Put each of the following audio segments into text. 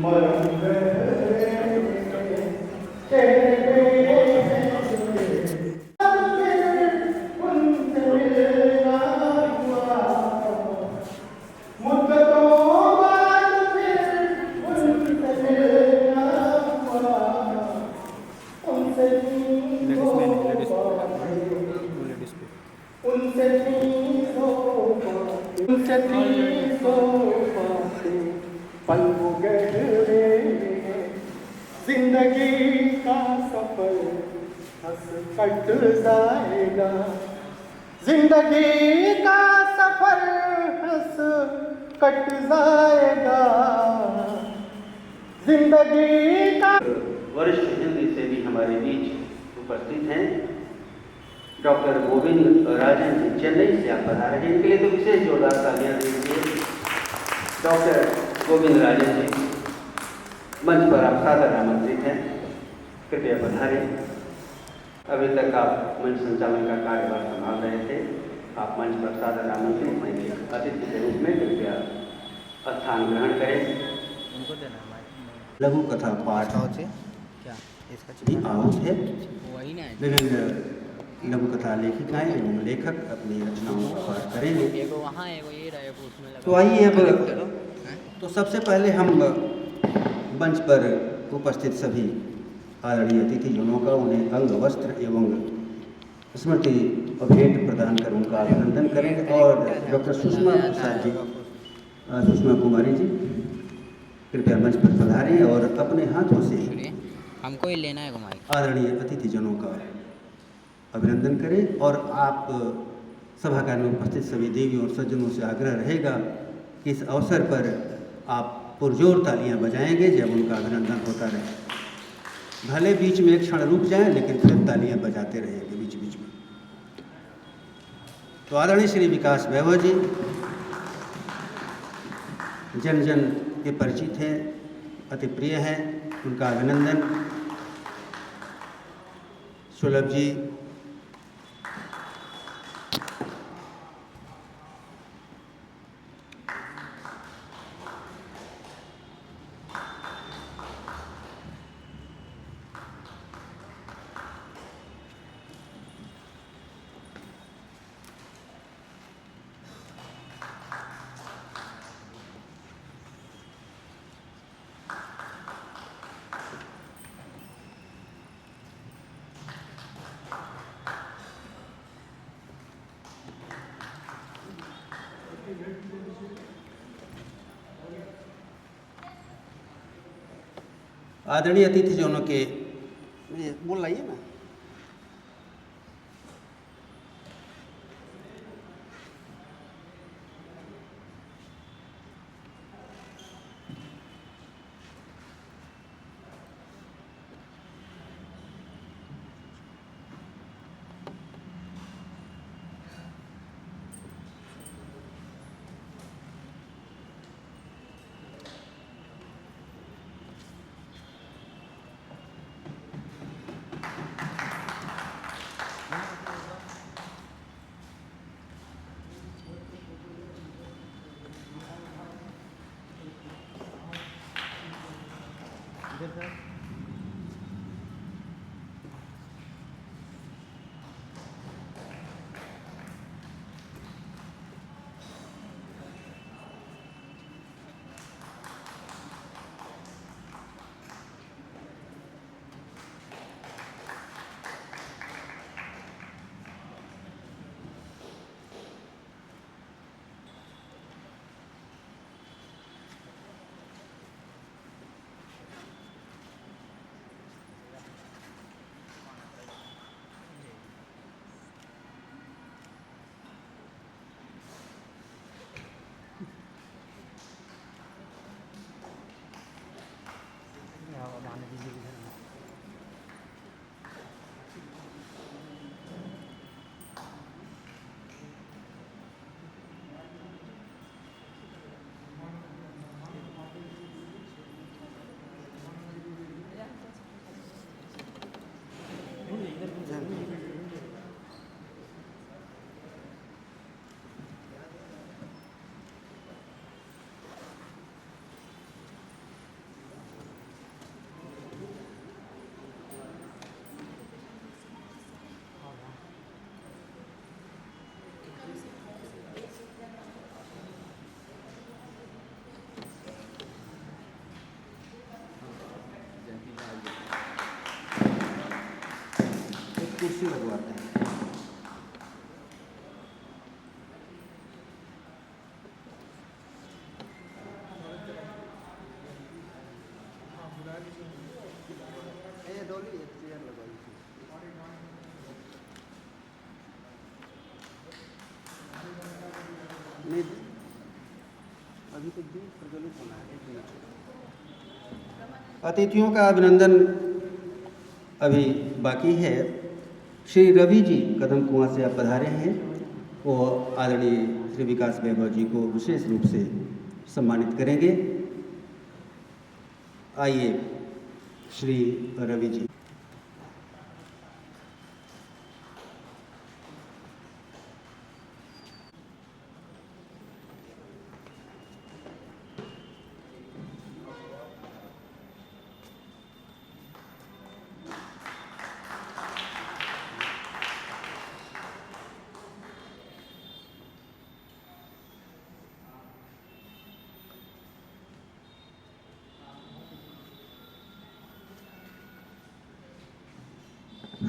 मरम गहरे चेहरे पे उनसे मिलना हुआ, मुद्दतों बाद फिर उनसे मिलना हुआ, उनसे लेडीज में नहीं, चीज़ों लेडीज बातें, लेडीज पे उनसे चीज़ों बातें, उनसे चीज़ों बातें, पल वो गहरे जिंदगी का सफर हंस कट जाएगा, जिंदगी का सफर हंस कट जाएगा, जिंदगी का। वरिष्ठ हिंदी सेवी हमारे बीच उपस्थित हैं। डॉक्टर गोविंद राजन जी चेन्नई से आप पधारे हैं, इनके लिए तो विशेष जोरदार तालियां दीजिए। डॉक्टर गोविंद राजन जी मंच पर आप सादर आमंत्रित हैं, कृपया पधारें। अभी तक आप मंच संचालन का कार्यभार संभाल रहे थे, आप मंच पर सादर आमंत्रित हैं कि अतिथि के रूप में कृपया स्थान ग्रहण करें। उनको देना है माइक। लघु कथा पाठ क्या इसका भी आहूत है। वही ना विभिन्न लघु कथा लेखिकाएं एवं लेखक अपनी रचनाओं का पाठ करेंगे। एगो वहाँ एगो ये रहा एगो उसमें लगा। तो आइए अब तो सबसे पहले हम मंच पर उपस्थित सभी आदरणीय अतिथिजनों का उन्हें अंग वस्त्र एवं स्मृति भेंट प्रदान कर उनका अभिनंदन करेंगे। और डॉक्टर सुषमा प्रसाद जी, सुषमा कुमारी जी कृपया मंच पर पधारें और अपने हाथों से हमको ही लेना है माइक। आदरणीय अतिथिजनों का अभिनंदन करें। और आप सभागार में उपस्थित सभी देवी और सज्जनों से आग्रह रहेगा कि इस अवसर पर आप पुरजोर तालियां बजाएंगे जब उनका अभिनंदन होता रहे। भले बीच में एक क्षण रुक जाएं, लेकिन फिर तालियां बजाते रहेंगे बीच बीच में। तो आदरणीय श्री विकास वैभव जी जन जन के परिचित हैं, अति प्रिय हैं, उनका अभिनंदन। सुलभ जी, आदरणीय अतिथिजनों के बोल रही है ना। कुर्सी लगवाते हैं। नहीं, अभी तो भी प्रज्वलित होना है। अतिथियों का अभिनंदन अभी बाकी है। श्री रवि जी कदम कुआं से आप पधारे हैं, वो आदरणीय श्री विकास वैभव जी को विशेष रूप से सम्मानित करेंगे। आइए श्री रवि जी।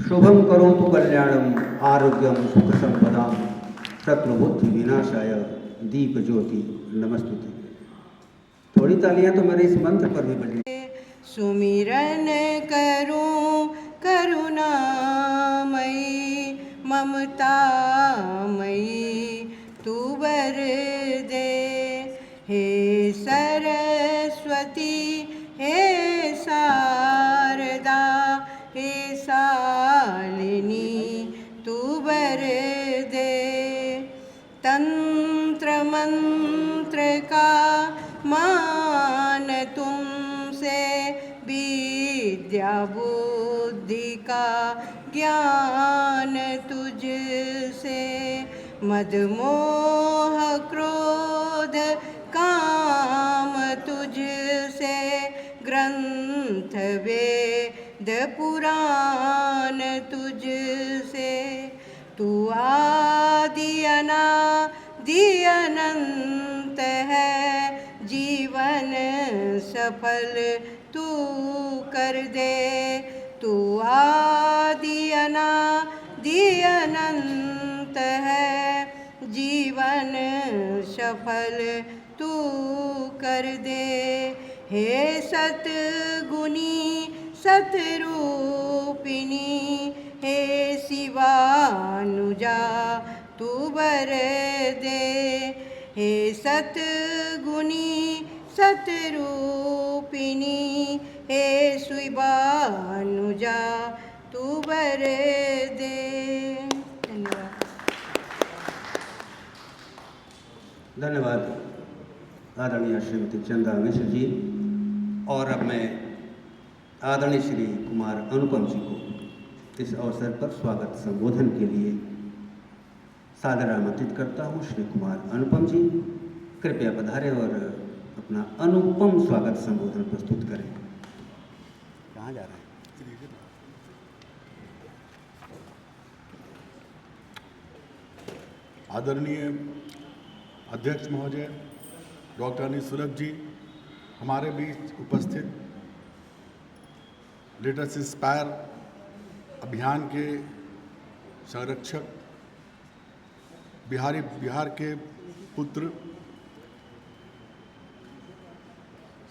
शुभम करोतु कल्याणम आरोग्यम सुख संपदाम शत्रुबुद्धि विनाशाय दीप ज्योति नमस्तुते। थोड़ी तालियां तो मेरे इस मंत्र पर भी बजनी। सुमिरन करूं करुणामयी ममतामयी तू वर दे। हे सरस्वती हे शारदा हे शालिनी तू वर दे। तंत्र मंत्र का मान तुमसे, विद्या बुद्धि का ज्ञान तुझसे। मद मोह क्रोध काम तुझसे, ग्रंथ वेद पुराण तुझसे। तू आदि अनादि अनंत है, जीवन सफल तू कर दे। तू आदि अनादि अनंत है, जीवन सफल तू कर दे। हे सतगुणी सतरूपिणी हे शिवानुजा तू वर दे। हे सतगुणी सतरूपिणी हे शिवानुजा तू वर दे। धन्यवाद। धन्यवाद आदरणीय श्रीमती चंदा मिश्र जी। और अब मैं आदरणीय श्री कुमार अनुपम जी को इस अवसर पर स्वागत संबोधन के लिए सादर आमंत्रित करता हूँ। श्री कुमार अनुपम जी कृपया पधारें और अपना अनुपम स्वागत संबोधन प्रस्तुत करें। कहाँ जा रहे हैं? आदरणीय अध्यक्ष महोदय डॉक्टर अनिल सुलभ जी, हमारे बीच उपस्थित लेट अस इंस्पायर अभियान के संरक्षक, बिहार के पुत्र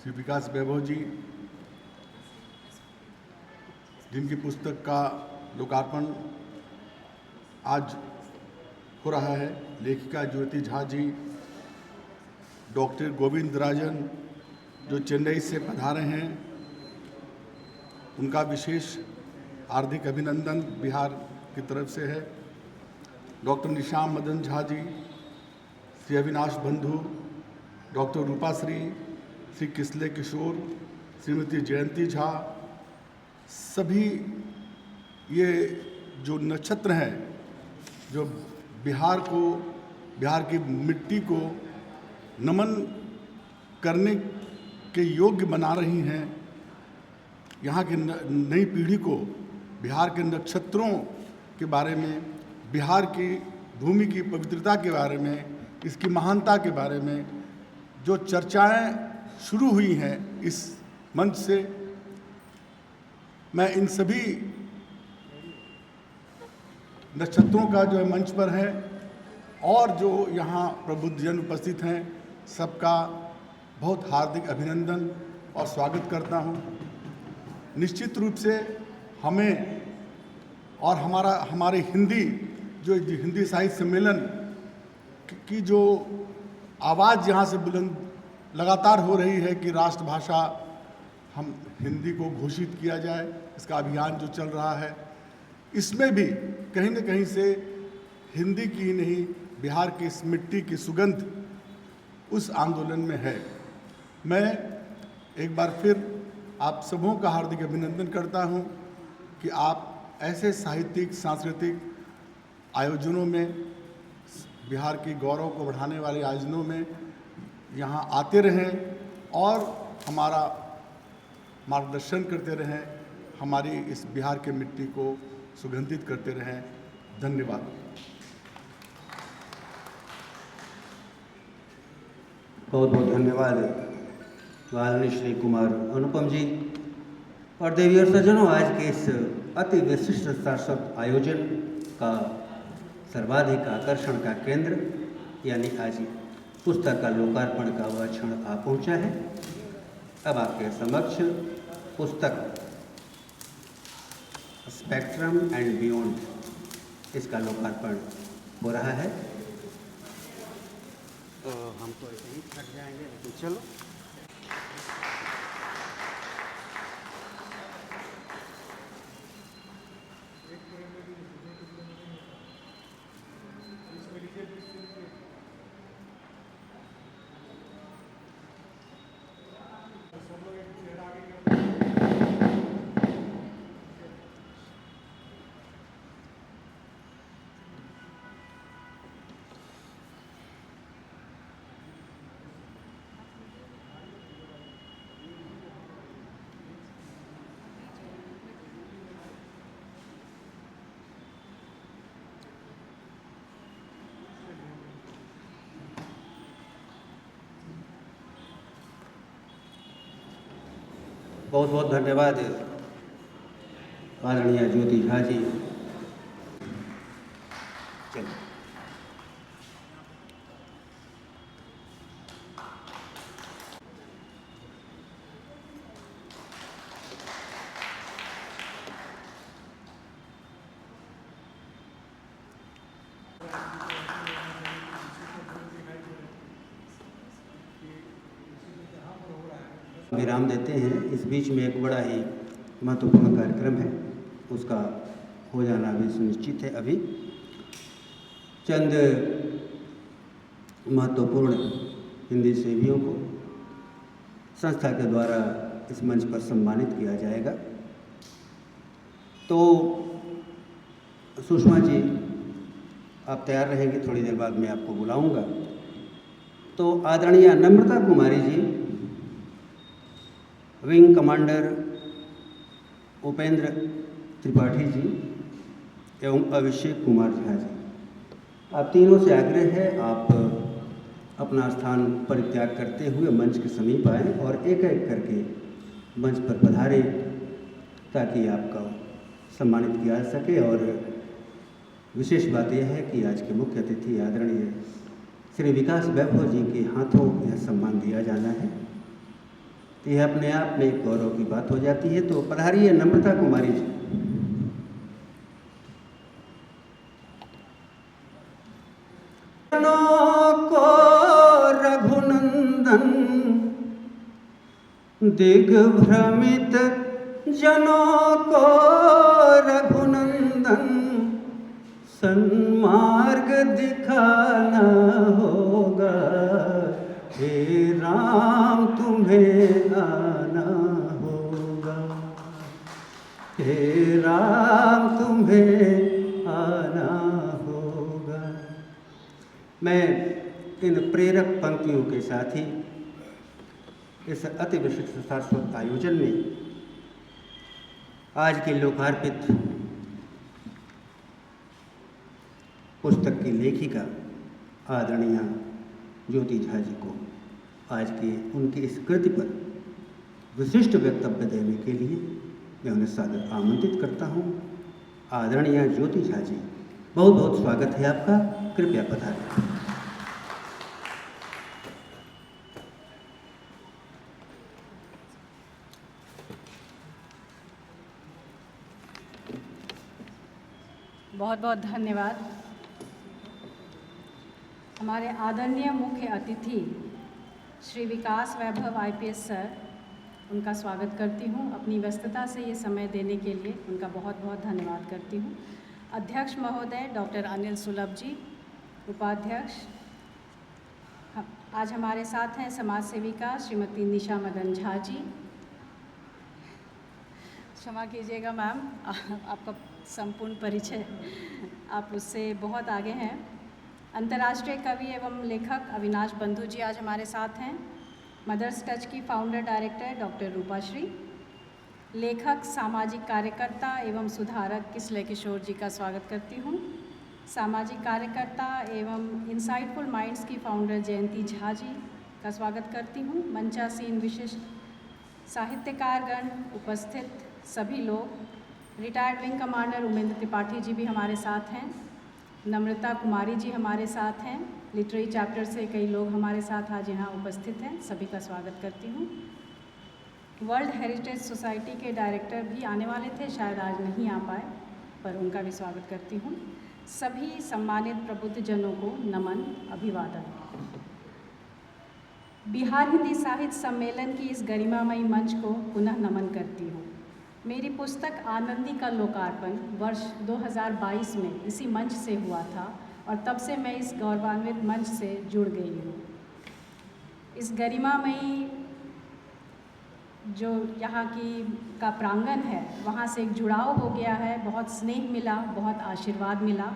श्री विकास वैभव जी, जिनकी पुस्तक का लोकार्पण आज हो रहा है, लेखिका ज्योति झा जी, डॉक्टर गोविंद राजन जो चेन्नई से पधारे हैं, उनका विशेष हार्दिक अभिनंदन बिहार की तरफ से है। डॉक्टर निशाम मदन झा जी, श्री अविनाश बंधु, डॉक्टर रूपाश्री, श्री किसले किशोर, श्रीमती जयंती झा, सभी ये जो नक्षत्र हैं जो बिहार की मिट्टी को नमन करने के योग्य बना रही हैं। यहाँ की नई पीढ़ी को बिहार के नक्षत्रों के बारे में, बिहार की भूमि की पवित्रता के बारे में, इसकी महानता के बारे में जो चर्चाएं शुरू हुई हैं इस मंच से, मैं इन सभी नक्षत्रों का जो है मंच पर है और जो यहाँ प्रबुद्धजन उपस्थित हैं, सबका बहुत हार्दिक अभिनंदन और स्वागत करता हूँ। निश्चित रूप से हमें और हमारे हिंदी साहित्य सम्मेलन की जो आवाज़ यहाँ से बुलंद लगातार हो रही है कि राष्ट्रभाषा हम हिंदी को घोषित किया जाए, इसका अभियान जो चल रहा है, इसमें भी कहीं न कहीं से हिंदी की नहीं, बिहार की इस मिट्टी की सुगंध उस आंदोलन में है। मैं एक बार फिर आप सबों का हार्दिक अभिनंदन करता हूं कि आप ऐसे साहित्यिक सांस्कृतिक आयोजनों में, बिहार के गौरव को बढ़ाने वाले आयोजनों में यहाँ आते रहें और हमारा मार्गदर्शन करते रहें, हमारी इस बिहार के मिट्टी को सुगंधित करते रहें। धन्यवाद। बहुत बहुत धन्यवाद माननीय श्री कुमार अनुपम जी। और देवी और सज्जनों, आज के इस अति विशिष्ट सारस्वत आयोजन का सर्वाधिक आकर्षण का केंद्र यानी आज पुस्तक का लोकार्पण का वह क्षण आ पहुंचा है। अब आपके समक्ष पुस्तक स्पेक्ट्रम एंड बियॉन्ड इसका लोकार्पण हो रहा है। तो हम तो ऐसे ही थक जाएंगे, लेकिन चलो। बहुत बहुत धन्यवाद आदरणीय ज्योति झा जी। चलिए। विराम देते हैं। इस बीच में एक बड़ा ही महत्वपूर्ण कार्यक्रम है, उसका हो जाना भी सुनिश्चित है। अभी चंद महत्वपूर्ण हिंदी सेवियों को संस्था के द्वारा इस मंच पर सम्मानित किया जाएगा। तो सुषमा जी, आप तैयार रहेंगे, थोड़ी देर बाद मैं आपको बुलाऊंगा। तो आदरणीय नम्रता कुमारी जी, विंग कमांडर उपेंद्र त्रिपाठी जी एवं अभिषेक कुमार झा जी, आप तीनों से आग्रह है आप अपना स्थान परित्याग करते हुए मंच के समीप आएँ और एक एक करके मंच पर पधारें ताकि आपका सम्मानित किया जा सके। और विशेष बात यह है कि आज के मुख्य अतिथि आदरणीय श्री विकास वैभव जी के हाथों यह सम्मान दिया जाना है। यह अपने आप में एक गौरव की बात हो जाती है। तो पधारिए नम्रता कुमारी जी। को रघुनंदन दिग्भ्रमित जनों को रघुनंदन सन्मार्ग दिखाना होगा। हे राम तुम्हें आना होगा, हे राम तुम्हें आना होगा। मैं इन प्रेरक पंक्तियों के साथ ही इस अति विशिष्ट सारस्वत आयोजन में आज की लोकार्पित पुस्तक की लेखिका आदरणीय ज्योति झा जी को आज के उनकी इस कृति पर विशिष्ट वक्तव्य देने के लिए मैं उन्हें सादर आमंत्रित करता हूँ। आदरणीय ज्योति झा जी, बहुत बहुत स्वागत है आपका, कृपया पधारें। बहुत बहुत धन्यवाद। हमारे आदरणीय मुख्य अतिथि श्री विकास वैभव IPS सर, उनका स्वागत करती हूँ। अपनी व्यस्तता से ये समय देने के लिए उनका बहुत बहुत धन्यवाद करती हूँ। अध्यक्ष महोदय डॉक्टर अनिल सुलभ जी, उपाध्यक्ष, आज हमारे साथ हैं समाज सेविका श्रीमती निशा मदन झा जी। क्षमा कीजिएगा मैम, आपका संपूर्ण परिचय, आप उससे बहुत आगे हैं। अंतर्राष्ट्रीय कवि एवं लेखक अविनाश बंधु जी आज हमारे साथ हैं। मदर्स टच की फाउंडर डायरेक्टर डॉक्टर रूपाश्री, लेखक सामाजिक कार्यकर्ता एवं सुधारक किसलय किशोर जी का स्वागत करती हूँ। सामाजिक कार्यकर्ता एवं इंसाइटफुल माइंड्स की फाउंडर जयंती झा जी का स्वागत करती हूँ। मंचासीन विशिष्ट साहित्यकारगण, उपस्थित सभी लोग, retired wing commander Umendra Tripathi ji भी हमारे साथ हैं। नम्रता कुमारी जी हमारे साथ हैं। लिटरेरी चैप्टर से कई लोग हमारे साथ आज यहाँ उपस्थित हैं, सभी का स्वागत करती हूँ। वर्ल्ड हेरिटेज सोसाइटी के डायरेक्टर भी आने वाले थे, शायद आज नहीं आ पाए, पर उनका भी स्वागत करती हूँ। सभी सम्मानित प्रबुद्धजनों को नमन, अभिवादन। बिहार हिंदी साहित्य सम्मेलन की इस गरिमामयी मंच को पुनः नमन करती हूँ। मेरी पुस्तक आनंदी का लोकार्पण वर्ष 2022 में इसी मंच से हुआ था और तब से मैं इस गौरवान्वित मंच से जुड़ गई हूँ। इस गरिमामयी जो यहाँ का प्रांगण है, वहाँ से एक जुड़ाव हो गया है, बहुत स्नेह मिला, बहुत आशीर्वाद मिला,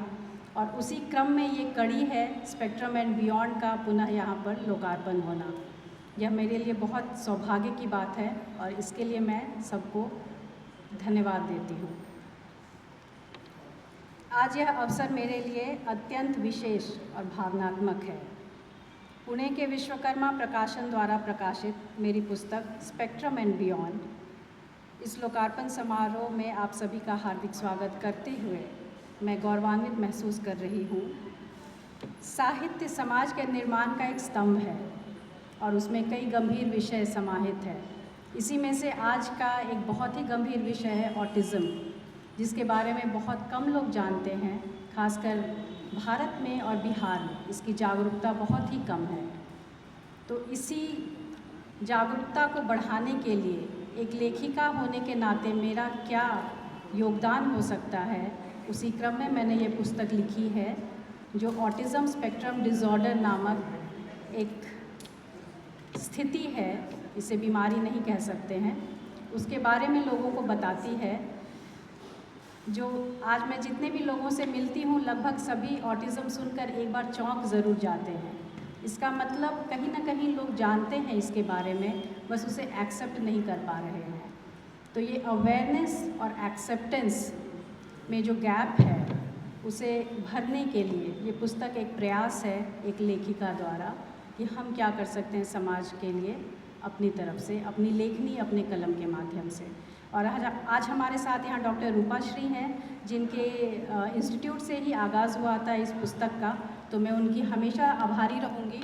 और उसी क्रम में ये कड़ी है स्पेक्ट्रम एंड बियॉन्ड का पुनः यहाँ पर लोकार्पण होना। यह मेरे लिए बहुत सौभाग्य की बात है और इसके लिए मैं सबको धन्यवाद देती हूँ। आज यह अवसर मेरे लिए अत्यंत विशेष और भावनात्मक है। पुणे के विश्वकर्मा प्रकाशन द्वारा प्रकाशित मेरी पुस्तक स्पेक्ट्रम एंड बियॉन्ड, इस लोकार्पण समारोह में आप सभी का हार्दिक स्वागत करते हुए मैं गौरवान्वित महसूस कर रही हूँ। साहित्य समाज के निर्माण का एक स्तंभ है और उसमें कई गंभीर विषय समाहित है। इसी में से आज का एक बहुत ही गंभीर विषय है ऑटिज़म, जिसके बारे में बहुत कम लोग जानते हैं। खासकर भारत में और बिहार में इसकी जागरूकता बहुत ही कम है। तो इसी जागरूकता को बढ़ाने के लिए एक लेखिका होने के नाते मेरा क्या योगदान हो सकता है, उसी क्रम में मैंने ये पुस्तक लिखी है, जो ऑटिज़म स्पेक्ट्रम डिसऑर्डर नामक एक स्थिति है, इसे बीमारी नहीं कह सकते हैं, उसके बारे में लोगों को बताती है। जो आज मैं जितने भी लोगों से मिलती हूँ, लगभग सभी ऑटिज़म सुनकर एक बार चौंक ज़रूर जाते हैं। इसका मतलब कहीं ना कहीं लोग जानते हैं इसके बारे में, बस उसे एक्सेप्ट नहीं कर पा रहे हैं। तो ये अवेयरनेस और एक्सेप्टेंस में जो गैप है, उसे भरने के लिए ये पुस्तक एक प्रयास है एक लेखिका द्वारा कि हम क्या कर सकते हैं समाज के लिए अपनी तरफ से, अपनी लेखनी, अपने कलम के माध्यम से। और आज हमारे साथ यहाँ डॉक्टर रूपाश्री हैं, जिनके इंस्टीट्यूट से ही आगाज़ हुआ था इस पुस्तक का। तो मैं उनकी हमेशा आभारी रहूँगी,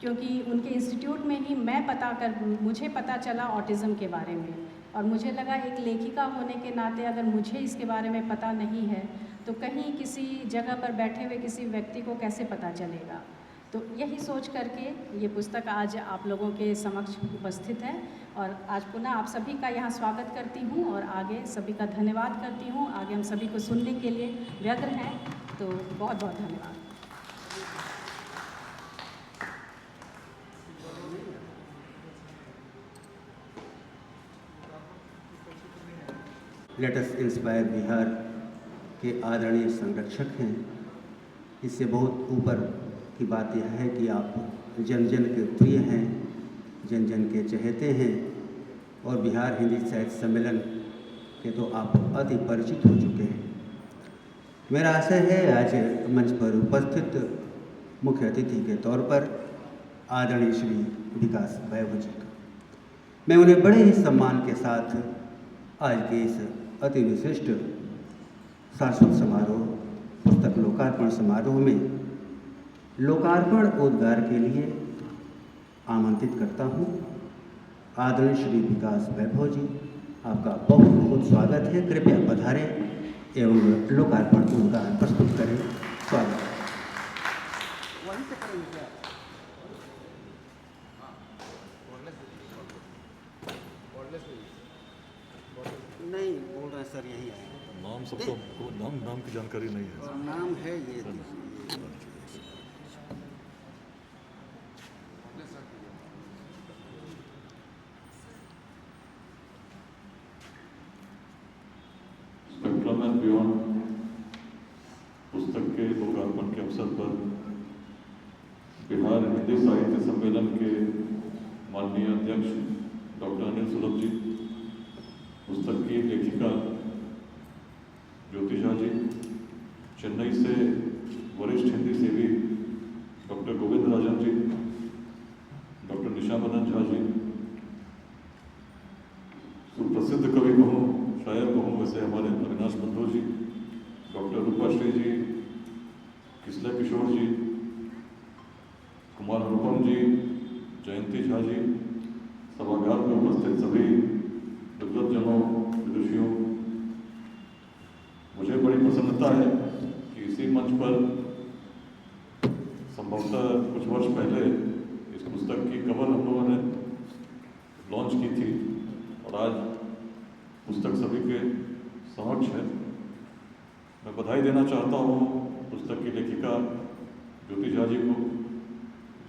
क्योंकि उनके इंस्टीट्यूट में ही मुझे पता चला ऑटिज़म के बारे में, और मुझे लगा एक लेखिका होने के नाते अगर मुझे इसके बारे में पता नहीं है तो कहीं किसी जगह पर बैठे हुए किसी व्यक्ति को कैसे पता चलेगा। तो यही सोच करके ये पुस्तक आज आप लोगों के समक्ष उपस्थित है, और आज पुनः आप सभी का यहाँ स्वागत करती हूँ और आगे सभी का धन्यवाद करती हूँ। आगे हम सभी को सुनने के लिए व्यग्र हैं, तो बहुत बहुत धन्यवाद। लेट अस इंस्पायर बिहार के आदरणीय संरक्षक हैं। इससे बहुत ऊपर की बात यह है कि आप जन जन के प्रिय हैं, जन जन के चहेते हैं, और बिहार हिंदी साहित्य सम्मेलन के तो आप अति परिचित हो चुके हैं। मेरा आशय है आज मंच पर उपस्थित मुख्य अतिथि के तौर पर आदरणीय श्री विकास वैभव जी का मैं उन्हें बड़े ही सम्मान के साथ आज के इस अति विशिष्ट सांस्कृतिक समारोह पुस्तक लोकार्पण समारोह में लोकार्पण उद्गार के लिए आमंत्रित करता हूँ। आदरणीय श्री विकास वैभव जी, आपका बहुत बहुत स्वागत है। कृपया पधारें एवं लोकार्पण उद्गार प्रस्तुत करें। स्वागत। नहीं बोल रहे सर, यही है नाम सबको नाम की जानकारी नहीं है। नाम है ये। स्पेक्ट्रम एंड बियॉन्ड पुस्तक के लोकार्पण के अवसर पर बिहार हिंदी साहित्य सम्मेलन के माननीय अध्यक्ष डॉक्टर अनिल सुलभ जी, पुस्तक की लेखिका ज्योति झा जी, चेन्नई से वरिष्ठ हिंदी सेवी डॉक्टर गोविंद राजन जी, डॉक्टर निशा मदन झा जी, सुप्रसिद्ध कवि कहूँ, शायर कहूँ वैसे हमारे अविनाश बंधु जी, डॉक्टर रूपाश्री जी, किसले किशोर जी, कुमार अनुपम जी, जयंती झा जी, सभागार में उपस्थित सभी विद्वतजनों, विदुषियों, मुझे बड़ी प्रसन्नता है कि इसी मंच पर संभवतः कुछ वर्ष पहले इस पुस्तक की कवर हम लोगों ने लॉन्च की थी और आज पुस्तक सभी के समक्ष है। मैं बधाई देना चाहता हूँ पुस्तक की लेखिका ज्योति झा जी को,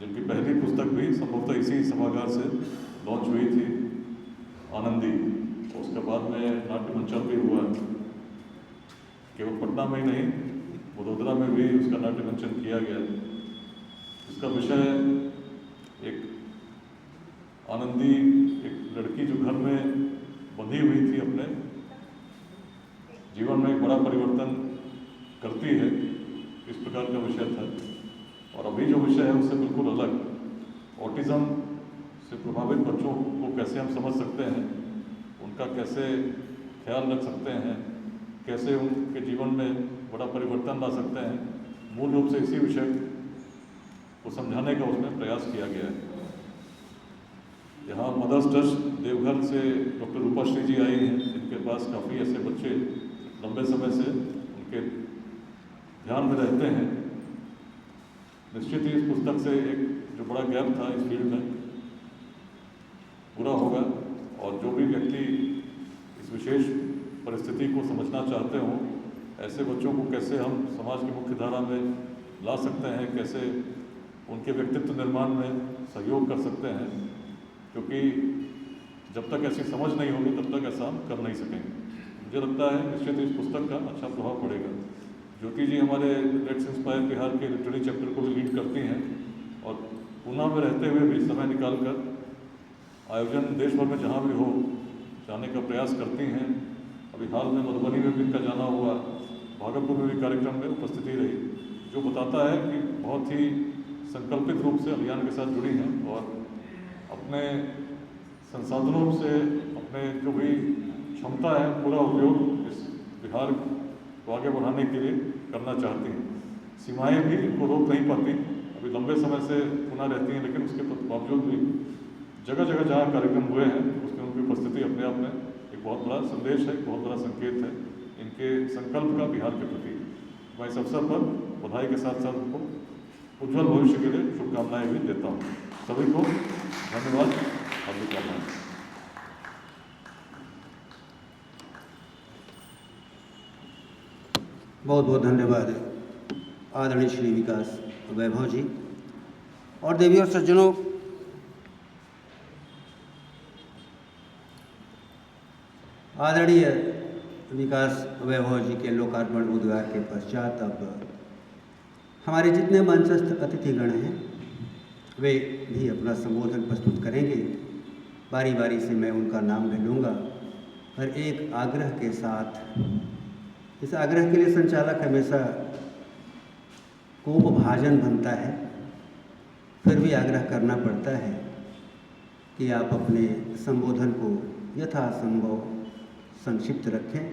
जिनकी पहली पुस्तक भी संभवतः इसी सभागार से लॉन्च हुई थी, आनंदी। उसके बाद में नाट्य मंचन भी हुआ, केवल पटना में ही नहीं वडोदरा में भी उसका नाट्य मंचन किया गया। इसका विषय एक आनंदी, एक लड़की जो घर में बंधी हुई थी, अपने जीवन में एक बड़ा परिवर्तन करती है, इस प्रकार का विषय था। और अभी जो विषय है उससे बिल्कुल अलग, ऑटिज्म से प्रभावित बच्चों को कैसे हम समझ सकते हैं, उनका कैसे ख्याल रख सकते हैं, कैसे उनके जीवन में बड़ा परिवर्तन ला सकते हैं, मूल रूप से इसी विषय को समझाने का उसमें प्रयास किया गया है। यहाँ मदर्स ट्रस्ट देवघर से डॉक्टर रूपाश्री जी आई हैं, जिनके पास काफ़ी ऐसे बच्चे लंबे समय से उनके ध्यान में रहते हैं। निश्चित ही इस पुस्तक से एक जो बड़ा गैप था इस फील्ड में पूरा होगा, और जो भी व्यक्ति इस विशेष परिस्थिति को समझना चाहते हों, ऐसे बच्चों को कैसे हम समाज की मुख्य धारा में ला सकते हैं, कैसे उनके व्यक्तित्व निर्माण में सहयोग कर सकते हैं, क्योंकि जब तक ऐसी समझ नहीं होगी तब तक ऐसा हम कर नहीं सकेंगे। मुझे लगता है निश्चित इस पुस्तक का अच्छा प्रभाव पड़ेगा। ज्योति जी हमारे लेट्स इंस्पायर बिहार के लिटरेरी चैप्टर को भी लीड करती हैं और पूना में रहते हुए भी समय निकालकर आयोजन देश भर में जहाँ भी हो जाने का प्रयास करती हैं। अभी हाल में मधुबनी में भी इनका जाना हुआ, भागलपुर में भी कार्यक्रम में उपस्थिति रही, जो बताता है कि बहुत ही संकल्पित रूप से अभियान के साथ जुड़ी हैं और अपने संसाधनों से अपने जो भी क्षमता है पूरा उपयोग इस बिहार को आगे बढ़ाने के लिए करना चाहती हैं। सीमाएं भी इनको रोक नहीं पाती, अभी लंबे समय से पुनः रहती हैं, लेकिन उसके बावजूद भी जगह जगह जहाँ कार्यक्रम हुए हैं उसमें उनकी उपस्थिति अपने आप में एक बहुत बड़ा संदेश है, एक बहुत बड़ा संकेत है इनके संकल्प का बिहार के प्रति। मैं इस अवसर पर बधाई के साथ साथ उनको उज्जवल भविष्य के लिए शुभकामनाएं भी देता हूँ। सभी को धन्यवाद, हार्दिक शुभकामनाएं। बहुत बहुत धन्यवाद आदरणीय श्री विकास वैभव जी। और देवी और सज्जनों, आदरणीय विकास वैभव जी के लोकार्पण उद्गार के पश्चात अब हमारे जितने मंचस्थ अतिथिगण हैं वे भी अपना संबोधन प्रस्तुत करेंगे। बारी बारी से मैं उनका नाम ले लूँगा, पर एक आग्रह के साथ, इस आग्रह के लिए संचालक हमेशा कोपभाजन बनता है, फिर भी आग्रह करना पड़ता है कि आप अपने संबोधन को यथासंभव संक्षिप्त रखें,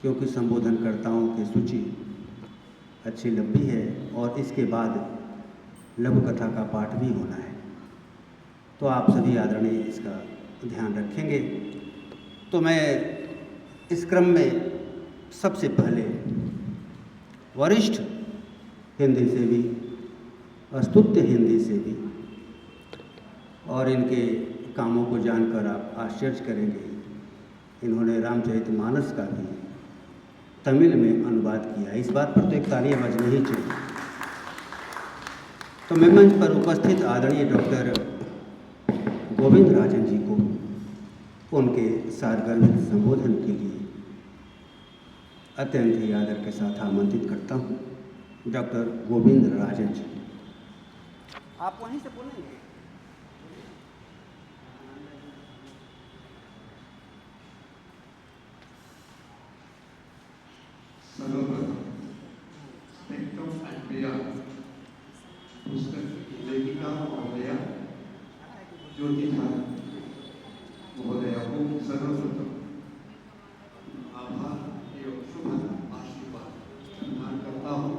क्योंकि संबोधनकर्ताओं की सूची अच्छी लंबी है और इसके बाद लघु कथा का पाठ भी होना है, तो आप सभी आदरणीय इसका ध्यान रखेंगे। तो मैं इस क्रम में सबसे पहले वरिष्ठ हिंदी सेवी, स्तुत्य हिंदी सेवी और इनके कामों को जानकर आप आश्चर्य करेंगे, इन्होंने रामचरितमानस का भी तमिल में अनुवाद किया। इस बात पर तो एक तालियां बजनी ही चाहिए। तो मैं मंच पर उपस्थित आदरणीय डॉक्टर गोविंद राजन जी को उनके सारगर्भित संबोधन के लिए अत्यंत ही आदर के साथ आमंत्रित करता हूँ। डॉक्टर गोविंद राजन जी, आप वहीं से बोलेंगे। सर्वप्रथम स्पेक्ट्रम एंड बियॉन्ड पुस्तक की लेखिका महोदया ज्योति झाला महोदया को सर्वप्रथम आभार एवं शुभ आशीर्वाद प्रदान करता हूँ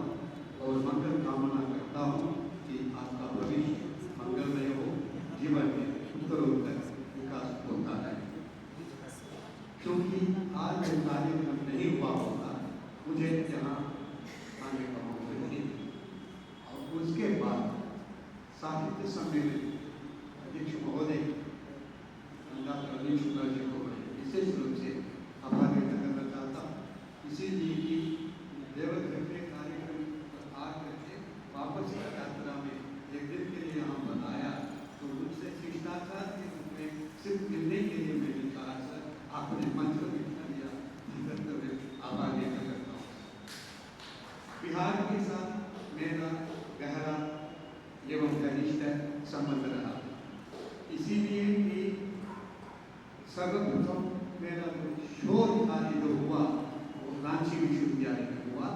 और मंगल कामना करता हूँ कि आपका भविष्य मंगलमय हो, जीवन में उत्तरोत्तर विकास होता है। क्योंकि आज जो कार्यक्रम नहीं हुआ होता, मुझे यहाँ आने का मौका नहीं मिला। और उसके बाद साहित्य सम्मेलन अध्यक्ष महोदय डॉक्टर अनिल शुक्ला जी को मैं विशेष रूप से आभार व्यक्त करना चाहता हूँ। इसीलिए कि देवघर के कार्यक्रम पर आ करके वापस की यात्रा में एक दिन के लिए यहाँ पर आया, तो मुझसे शिष्टाचार के रूप में सिर्फ मिलने के लिए मैंने कहा, सर आपने मंच पर बिठा दिया, आभार व्यक्त करता हूँ। बिहार के साथ मेरा गहरा एवं घनिष्ठ संबंध रहा, इसीलिए कि सर्वप्रथम मेरा शोध कार्य जो हुआ वो रांची विश्वविद्यालय में हुआ।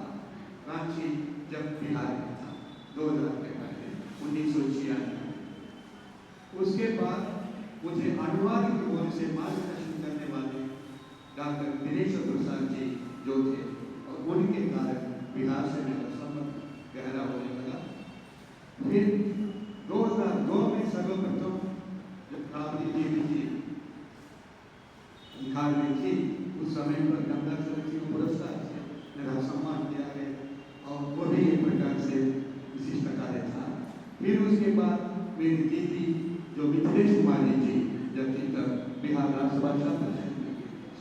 रांची जब बिहार में था 2000 के पहले 1996। उसके बाद मुझे अनुवाद की ओर से मार्गदर्शन करने वाले डॉक्टर दिनेश्वर प्रसाद जी जो थे, और उनके कारण बिहार से मेरा संबंध गहरा होने लगा। फिर 2002 में सर्वप्रथम जब राबड़ी देवी जी बिहार में थी, उस समय पर गंगा सरस्वती पुरस्कार से मेरा सम्मान किया गया और वो भी एक प्रकार से विशिष्ट कार्य था। फिर उसके बाद मेरी दीदी जो मिथिलेश कुमारी जी जब थी तब बिहार राज्यसभा छात्र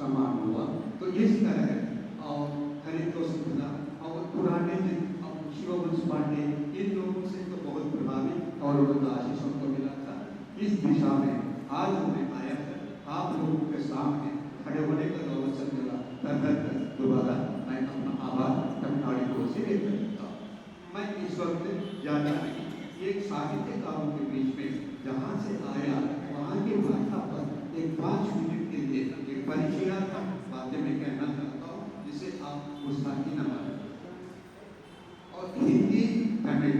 सम्मान हुआ। तो इस तरह और हरितोष और पुराने शिववंश पांडे, इन लोगों से तो बहुत प्रभावित और उनका आशीषों को मिला था। इस दिशा में आज मैं आया था, आप लोगों के सामने खड़े होने का अवसर मिला। दोबारा मैं अपना आभार तमिलनाडु की ओर से व्यक्त करता हूँ। मैं इस वक्त जाना नहीं, एक साहित्यकारों के बीच में जहाँ से आया वहाँ की भाषा पर एक 5 मिनट के लिए एक परिचयात्मक बातें मैं कहना चाहता हूँ, जिसे आप गुस्ताखी न माने। और हिंदी तमिल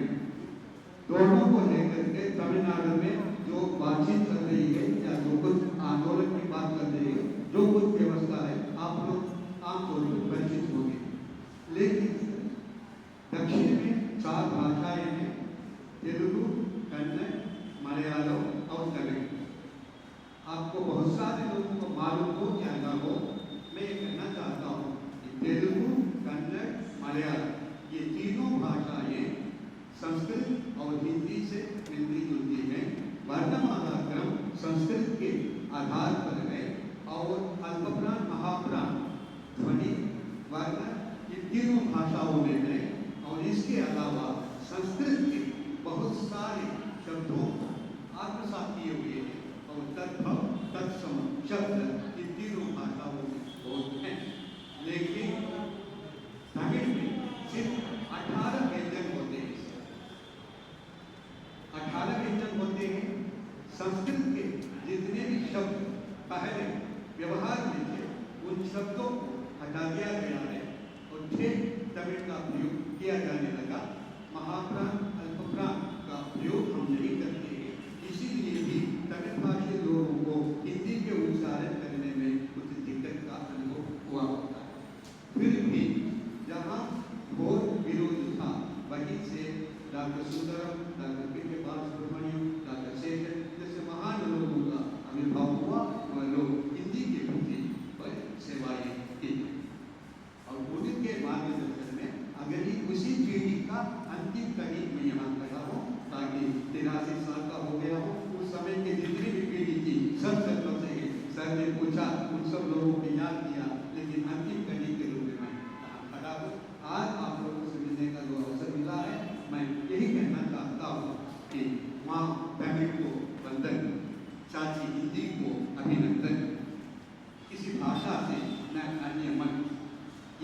दोनों को लेकर के तमिलनाडु में जो बातचीत चल रही है या जो कुछ आंदोलन की बात कर रही है, जो कुछ व्यवस्था है, आप लोग आमतौर पर परिचित होंगे। लेकिन दक्षिण में 4 भाषाएं हैं, तेलुगु, कन्नड़, मलयालम और तमिल। आपको बहुत सारे लोगों को मालूम हो या ना हो, मैं ये कहना चाहता हूँ कि तेलुगु, कन्नड़, मलयालम ये तीनों भाषाएं संस्कृत और हिंदी से मिलती जुलती हैं। वर्णमाला क्रम संस्कृत के आधार पर है और अल्पप्राण महाप्राण ध्वनि वर्ण इन तीनों भाषाओं में है। और इसके अलावा संस्कृत के बहुत सारे शब्दों आत्मसात किए हुए हैं और तद्भव तत्सम शब्द इन तीनों भाषाओं में बहुत हैं। लेकिन तमिल में सिर्फ 18 व्यंजन होते हैं। 18 व्यंजन होते हैं। संस्कृत के जितने भी शब्द पहले व्यवहार में थे, उन शब्दों को हटा दिया गया है और फिर तमिल का प्रयोग किया जाने लगा। महाप्राण अल्पप्राण का प्रयोग हम नहीं करते हैं, इसीलिए भी तमिल भाषी लोगों को हिंदी के उच्चारण करने में कुछ दिक्कत का अनुभव हुआ होता है। फिर भी जहाँ घोर विरोध था जब मैं पूछा उन सब लोगों को याद किया, लेकिन अंतिम कड़ी के रूप में मैं खड़ा हूँ। आज आप लोगों से मिलने का जो अवसर मिला है, मैं यही कहना चाहता हूँ कि माँ फैमिली को वंदन, चाची हिंदी को अभिनंदन। किसी भाषा से न अन्य मन,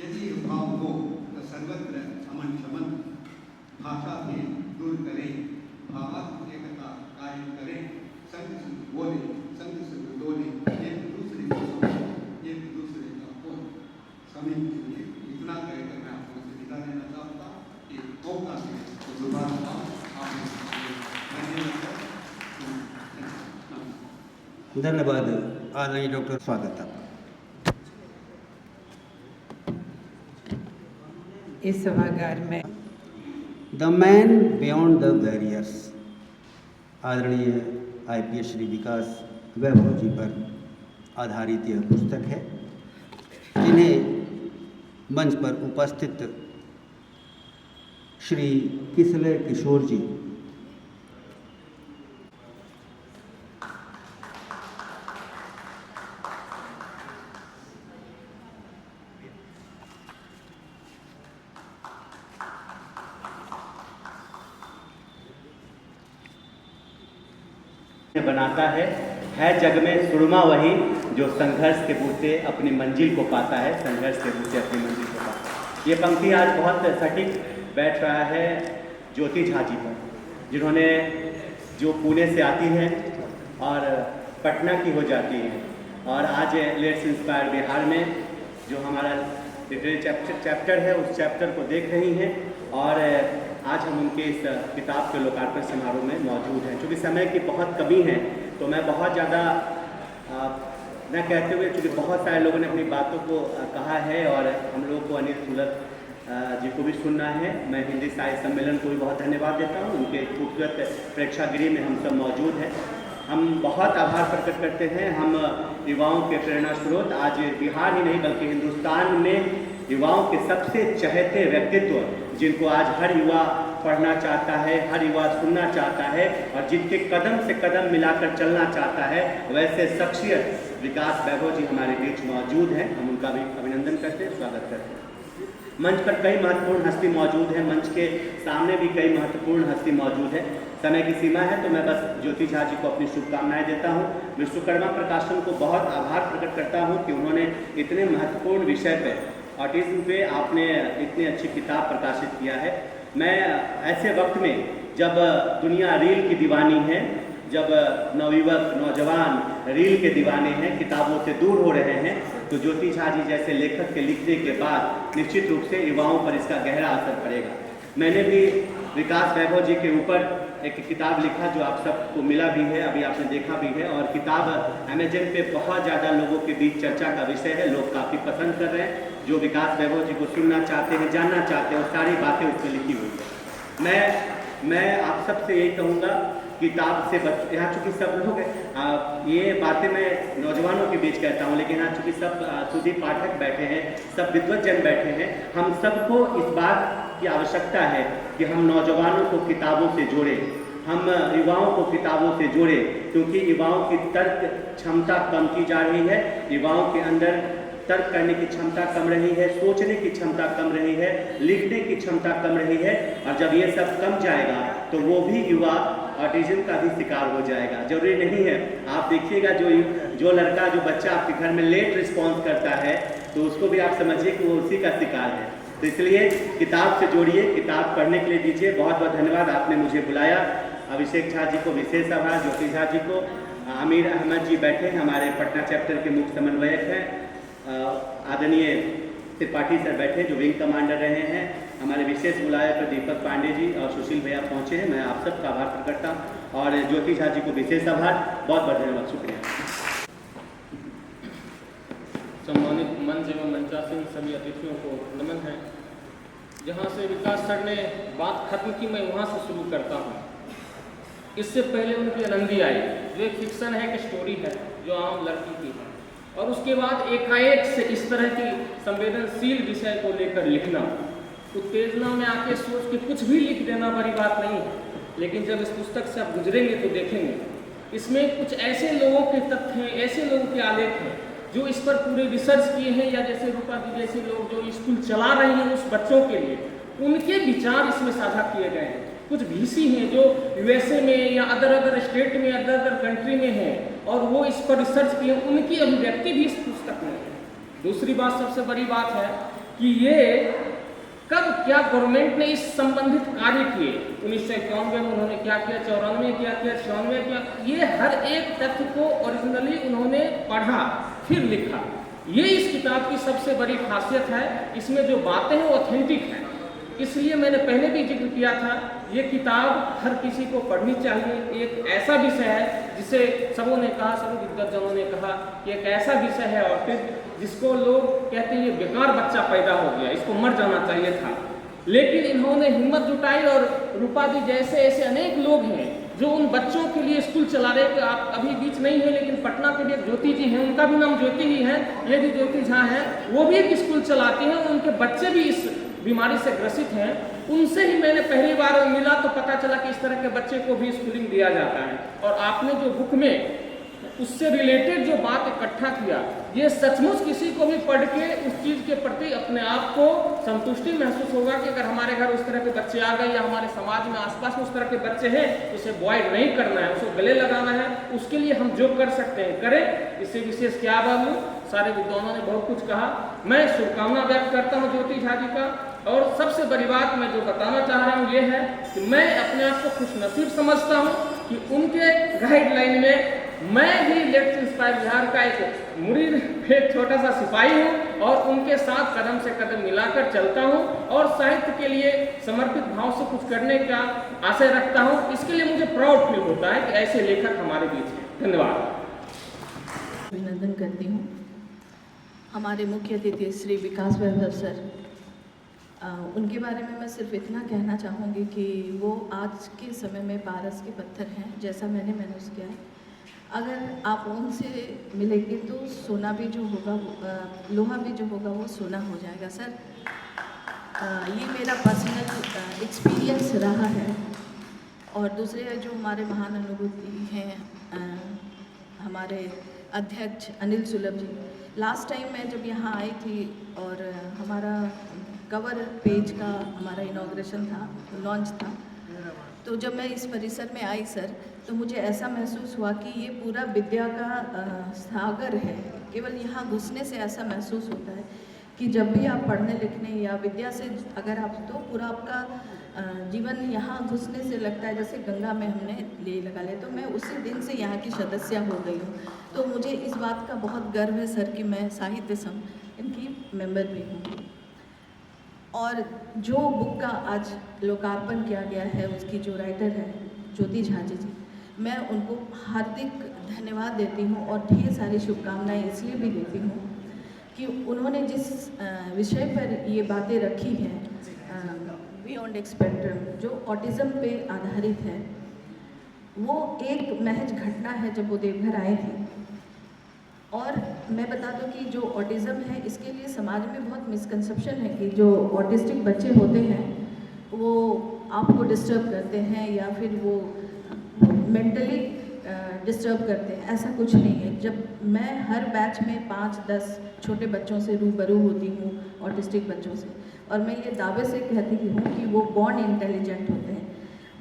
यदि भाव हो तो सर्वत्र अमन शमन। भाषा भी दूर करें, भावात्मक एकता कायम करें। संग संग बोले, संग संग डोले, एक दूसरे को समझो, एक दूसरे का बोल। समय के लिए इतना कहकर मैं आप लोगों से विदा लेना चाहता हूँ कि मौका से तो दोबारा धन्यवाद आदरणीय डॉक्टर, स्वागत है। इस सभागार में the man beyond the barriers, आदरणीय IPS श्री विकास वैभव जी पर आधारित यह पुस्तक है, जिन्हें मंच पर उपस्थित श्री किसलय किशोर जी बनाता है जग में सुरमा वही जो संघर्ष के बूते अपनी मंजिल को पाता है, संघर्ष के बूते अपनी मंजिल को पाता है। ये पंक्ति आज बहुत सटीक बैठ रहा है ज्योति झा जी पर, जिन्होंने जो पुणे से आती हैं और पटना की हो जाती हैं और आज लेट्स इंस्पायर बिहार में जो हमारा लिटरेरी चैप्टर है उस चैप्टर को देख रही हैं और आज हम उनके इस किताब के लोकार्पण समारोह में मौजूद हैं। चूँकि समय की बहुत कमी है तो मैं बहुत ज़्यादा न कहते हुए, चूँकि बहुत सारे लोगों ने अपनी बातों को कहा है और हम लोगों को अनिल सुलभ जी को भी सुनना है। मैं हिंदी साहित्य सम्मेलन को भी बहुत धन्यवाद देता हूँ, उनके खूबसूरत प्रेक्षागृह में हम सब मौजूद हैं। हम बहुत आभार प्रकट करते हैं, हम युवाओं के प्रेरणा स्रोत आज बिहार ही नहीं बल्कि हिंदुस्तान में युवाओं के सबसे चहेते व्यक्तित्व, जिनको आज हर युवा पढ़ना चाहता है, हर युवा सुनना चाहता है और जिनके कदम से कदम मिलाकर चलना चाहता है, वैसे शख्सियत विकास वैभव जी हमारे बीच मौजूद हैं। हम उनका भी अभिनंदन करते हैं, स्वागत करते हैं। मंच पर कई महत्वपूर्ण हस्ती मौजूद हैं, मंच के सामने भी कई महत्वपूर्ण हस्ती मौजूद है। समय की सीमा है तो मैं बस ज्योति झा जी को अपनी शुभकामनाएं देता हूं। विश्वकर्मा प्रकाशन को बहुत आभार प्रकट करता हूं कि उन्होंने इतने महत्वपूर्ण विषय पे, ऑटिज्म पे आपने इतनी अच्छी किताब प्रकाशित किया है। मैं ऐसे वक्त में जब दुनिया रील की दीवानी है, जब नवयुवक नौजवान रील के दीवाने हैं, किताबों से दूर हो रहे हैं, तो ज्योति झा जी जैसे लेखक के लिखने के बाद निश्चित रूप से युवाओं पर इसका गहरा असर पड़ेगा। मैंने भी विकास वैभव जी के ऊपर एक किताब लिखा जो आप सबको मिला भी है, अभी आपने देखा भी है, और किताब अमेजन पे बहुत ज़्यादा लोगों के बीच चर्चा का विषय है। लोग काफ़ी पसंद कर रहे हैं, जो विकास वैभव जी को सुनना चाहते हैं, जानना चाहते हैं, वो सारी बातें उसमें लिखी हुई है। मैं आप सबसे यही कहूँगा, किताब से बच, यहाँ चूँकि सब लोग ये बातें मैं नौजवानों के बीच कहता हूँ, लेकिन यहाँ चूँकि सब सुधी पाठक बैठे हैं, सब विद्वज्जन बैठे हैं, हम सबको इस बात की आवश्यकता है कि हम नौजवानों को किताबों से जोड़ें, हम युवाओं को किताबों से जोड़ें, क्योंकि युवाओं की तर्क क्षमता कम की जा रही है, युवाओं के अंदर तर्क करने की क्षमता कम रही है, सोचने की क्षमता कम रही है, लिखने की क्षमता कम रही है, और जब ये सब कम जाएगा तो वो भी युवा ऑटिज्म का भी शिकार हो जाएगा। जरूरी नहीं है, आप देखिएगा जो लड़का जो बच्चा आपके घर में लेट रिस्पॉन्स करता है तो उसको भी आप समझिए कि वो उसी का शिकार है। तो इसलिए किताब से जोड़िए, किताब पढ़ने के लिए दीजिए। बहुत बहुत धन्यवाद, आपने मुझे बुलाया। अभिषेक झा जी को विशेष आभार, ज्योति झा जी को, आमिर अहमद जी बैठे हैं, हमारे पटना चैप्टर के मुख्य समन्वयक हैं, आदरणीय त्रिपाठी सर बैठे जो विंग कमांडर रहे हैं, हमारे विशेष बुलाए पर दीपक पांडे जी और सुशील भैया पहुंचे हैं। मैं आप सबका आभार प्रकट करता हूँ और ज्योति झा जी को विशेष आभार, बहुत बहुत धन्यवाद, शुक्रिया। सम्मानित मंच एवं मंचासीन सभी अतिथियों को नमन है। जहाँ से विकास सर ने बात खत्म की, मैं वहाँ से शुरू करता हूँ। इससे पहले उनकी आनंदी आई, जो एक फिक्शन है, एक स्टोरी है जो आम लड़की की है, और उसके बाद एकाएक से इस तरह की संवेदनशील विषय को लेकर लिखना, उत्तेजना में आके सोच के कुछ भी लिख देना बड़ी बात नहीं है, लेकिन जब इस पुस्तक से आप गुजरेंगे तो देखेंगे इसमें कुछ ऐसे लोगों के तथ्य हैं, ऐसे लोगों के आलेख हैं जो इस पर पूरे रिसर्च किए हैं, या जैसे रूपा दी जैसे लोग जो स्कूल चला रहे हैं उस बच्चों के लिए, उनके विचार इसमें साझा किए गए हैं। कुछ वीसी हैं जो यूएसए में या अदर स्टेट में, अदर कंट्री में हैं और वो इस पर रिसर्च किए, उनकी अभिव्यक्ति भी इस पुस्तक में है। दूसरी बात, सबसे बड़ी बात है कि ये कब क्या गवर्नमेंट ने इस संबंधित कार्य किए, 1991 में उन्होंने क्या किया, 94 में क्या किया, 96 क्या, ये हर एक तथ्य को ओरिजिनली उन्होंने पढ़ा फिर लिखा। ये इस किताब की सबसे बड़ी खासियत है, इसमें जो बातें हैं वो ऑथेंटिक हैं। इसलिए मैंने पहले भी जिक्र किया था, ये किताब हर किसी को पढ़नी चाहिए। एक ऐसा विषय है जिसे सबों ने कहा, सभी दिग्गजनों ने कहा कि एक ऐसा विषय है ऑटिज्म जिसको लोग कहते हैं ये बेकार बच्चा पैदा हो गया, इसको मर जाना चाहिए था, लेकिन इन्होंने हिम्मत जुटाई और रूपा दी जैसे ऐसे अनेक लोग हैं जो उन बच्चों के लिए स्कूल चला रहे हैं। आप अभी बीच नहीं है, लेकिन पटना के लिए ज्योति जी हैं, उनका भी नाम ज्योति ही है, ये भी ज्योति झा हैं, वो भी एक स्कूल चलाती हैं, उनके बच्चे भी इस बीमारी से ग्रसित हैं। उनसे ही मैंने पहली बार मिला तो पता चला कि इस तरह के बच्चे को भी स्कूलिंग दिया जाता है। और आपने जो बुक में उससे रिलेटेड जो बात इकट्ठा किया, ये सचमुच किसी को भी पढ़ के उस चीज़ के प्रति अपने आप को संतुष्टि महसूस होगा कि अगर हमारे घर उस तरह के बच्चे आ गए या हमारे समाज में आसपास में उस तरह के बच्चे हैं तो उसे अवॉइड नहीं करना है, उसको गले लगाना है, उसके लिए हम जो कर सकते हैं करें। इससे विशेष क्या बात, सारे विद्वानों ने बहुत कुछ कहा। मैं शुभकामना व्यक्त करता हूँ ज्योति झा जी का। और सबसे बड़ी बात मैं जो बताना चाह रहा हूँ ये है कि मैं अपने आप को खुशनसीब समझता हूँ कि उनके गाइडलाइन में मैं भी लेट्स इंस्पायर बिहार का एक मुरीद, एक छोटा सा सिपाही हूँ और उनके साथ कदम से कदम मिलाकर चलता हूँ और साहित्य के लिए समर्पित भाव से कुछ करने का आशय रखता हूँ। इसके लिए मुझे प्राउड फील होता है कि ऐसे लेखक हमारे बीच हैं। धन्यवाद। अभिनंदन करती हूँ हमारे मुख्य अतिथि श्री विकास वैभव सर। उनके बारे में मैं सिर्फ इतना कहना चाहूँगी कि वो आज के समय में पारस के पत्थर हैं, जैसा मैंने महसूस किया है। अगर आप उनसे मिलेंगे तो सोना भी जो होगा, लोहा भी जो होगा वो सोना हो जाएगा। सर, ये मेरा पर्सनल एक्सपीरियंस रहा है। और दूसरे जो हमारे महान अनुभूति हैं हमारे अध्यक्ष अनिल सुलभ जी, लास्ट टाइम मैं जब यहाँ आई थी और हमारा कवर पेज का हमारा इनॉग्रेशन था, लॉन्च था, तो जब मैं इस परिसर में आई सर, तो मुझे ऐसा महसूस हुआ कि ये पूरा विद्या का सागर है। केवल यहाँ घुसने से ऐसा महसूस होता है कि जब भी आप पढ़ने लिखने या विद्या से अगर आप, तो पूरा आपका जीवन यहाँ घुसने से लगता है जैसे गंगा में हमने ले लगा ले। तो मैं उसी दिन से यहाँ की सदस्य हो गई हूँ। तो मुझे इस बात का बहुत गर्व है सर कि मैं साहित्य संघ इनकी मेंबर भी हूँ। और जो बुक का आज लोकार्पण किया गया है, उसकी जो राइटर है ज्योति झा जी, मैं उनको हार्दिक धन्यवाद देती हूँ और ढेर सारी शुभकामनाएं इसलिए भी देती हूँ कि उन्होंने जिस विषय पर ये बातें रखी हैं बियॉन्ड स्पेक्ट्रम, जो ऑटिज़म पे आधारित है, वो एक महज घटना है जब वो देवघर आए थे। और मैं बता दूं कि जो ऑटिज़म है, इसके लिए समाज में बहुत मिसकंसेप्शन है कि जो ऑटिस्टिक बच्चे होते हैं वो आपको डिस्टर्ब करते हैं या फिर वो मेंटली डिस्टर्ब करते हैं। ऐसा कुछ नहीं है। जब मैं हर बैच में 5-10 छोटे बच्चों से रूबरू होती हूँ, ऑटिस्टिक बच्चों से, और मैं ये दावे से कहती हूँ कि वो बॉर्न इंटेलिजेंट होते हैं।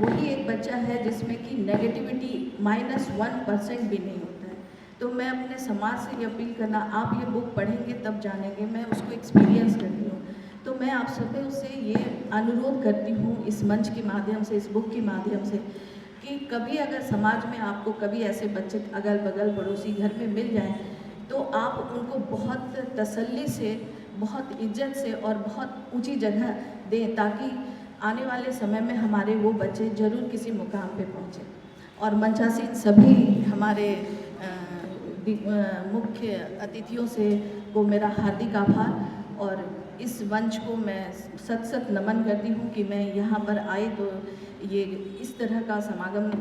वही एक बच्चा है जिसमें कि नेगेटिविटी -1% भी नहीं होता है। तो मैं अपने समाज से ये अपील करना, आप ये बुक पढ़ेंगे तब जानेंगे, मैं उसको एक्सपीरियंस करती हूँ। तो मैं आप सभी से ये अनुरोध करती हूँ इस मंच के माध्यम से, इस बुक के माध्यम से, कि कभी अगर समाज में आपको कभी ऐसे बच्चे अगल बगल पड़ोसी घर में मिल जाएं, तो आप उनको बहुत तसल्ली से, बहुत इज्जत से और बहुत ऊंची जगह दें, ताकि आने वाले समय में हमारे वो बच्चे ज़रूर किसी मुकाम पे पहुँचे। और मंचासीन सभी हमारे मुख्य अतिथियों से को मेरा हार्दिक आभार। और इस मंच को मैं सत नमन करती हूँ कि मैं यहाँ पर आई तो ये इस तरह का समागम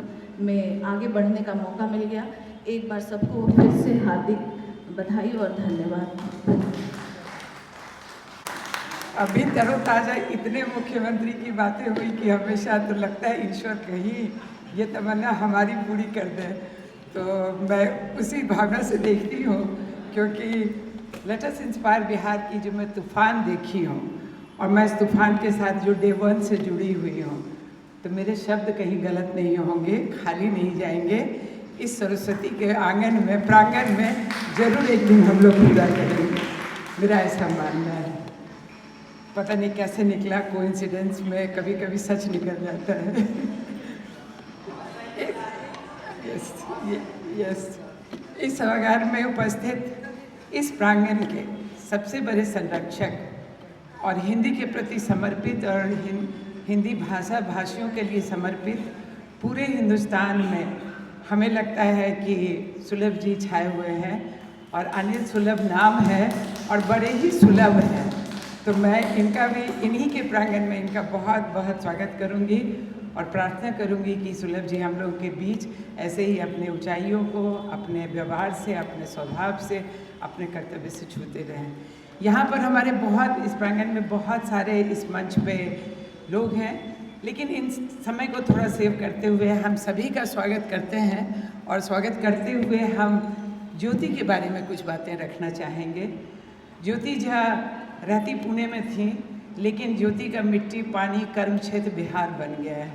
में आगे बढ़ने का मौका मिल गया। एक बार सबको फिर से हार्दिक बधाई और धन्यवाद। अभी तरोताज़ा इतने मुख्यमंत्री की बातें हुई कि हमेशा तो लगता है ईश्वर कहीं ये तमन्ना हमारी पूरी कर दे। तो मैं उसी भावना से देखती हूँ, क्योंकि लेट अस इंस्पायर बिहार की जो मैं तूफ़ान देखी हूँ और मैं इस तूफ़ान के साथ जो डे वन से जुड़ी हुई हूँ, तो मेरे शब्द कहीं गलत नहीं होंगे, खाली नहीं जाएंगे। इस सरस्वती के आंगन में, प्रांगण में जरूर एक दिन हम लोग पूरा करेंगे, मेरा ऐसा मानना है। पता नहीं कैसे निकला, कोइंसिडेंस में कभी कभी सच निकल जाता है। यस, इस सभागार में उपस्थित इस प्रांगण के सबसे बड़े संरक्षक और हिंदी के प्रति समर्पित और हिंदी भाषा भाषियों के लिए समर्पित पूरे हिंदुस्तान में हमें लगता है कि सुलभ जी छाए हुए हैं और अनिल सुलभ नाम है और बड़े ही सुलभ हैं। तो मैं इनका भी इन्हीं के प्रांगण में इनका बहुत बहुत स्वागत करूंगी और प्रार्थना करूंगी कि सुलभ जी हम लोगों के बीच ऐसे ही अपने ऊंचाइयों को अपने व्यवहार से, अपने स्वभाव से, अपने कर्तव्य से छूते रहें। यहाँ पर हमारे बहुत, इस प्रांगण में बहुत सारे इस मंच पे लोग हैं, लेकिन इन समय को थोड़ा सेव करते हुए हम सभी का स्वागत करते हैं और स्वागत करते हुए हम ज्योति के बारे में कुछ बातें रखना चाहेंगे। ज्योति जहाँ रहती पुणे में थी, लेकिन ज्योति का मिट्टी पानी कर्म क्षेत्र बिहार बन गया है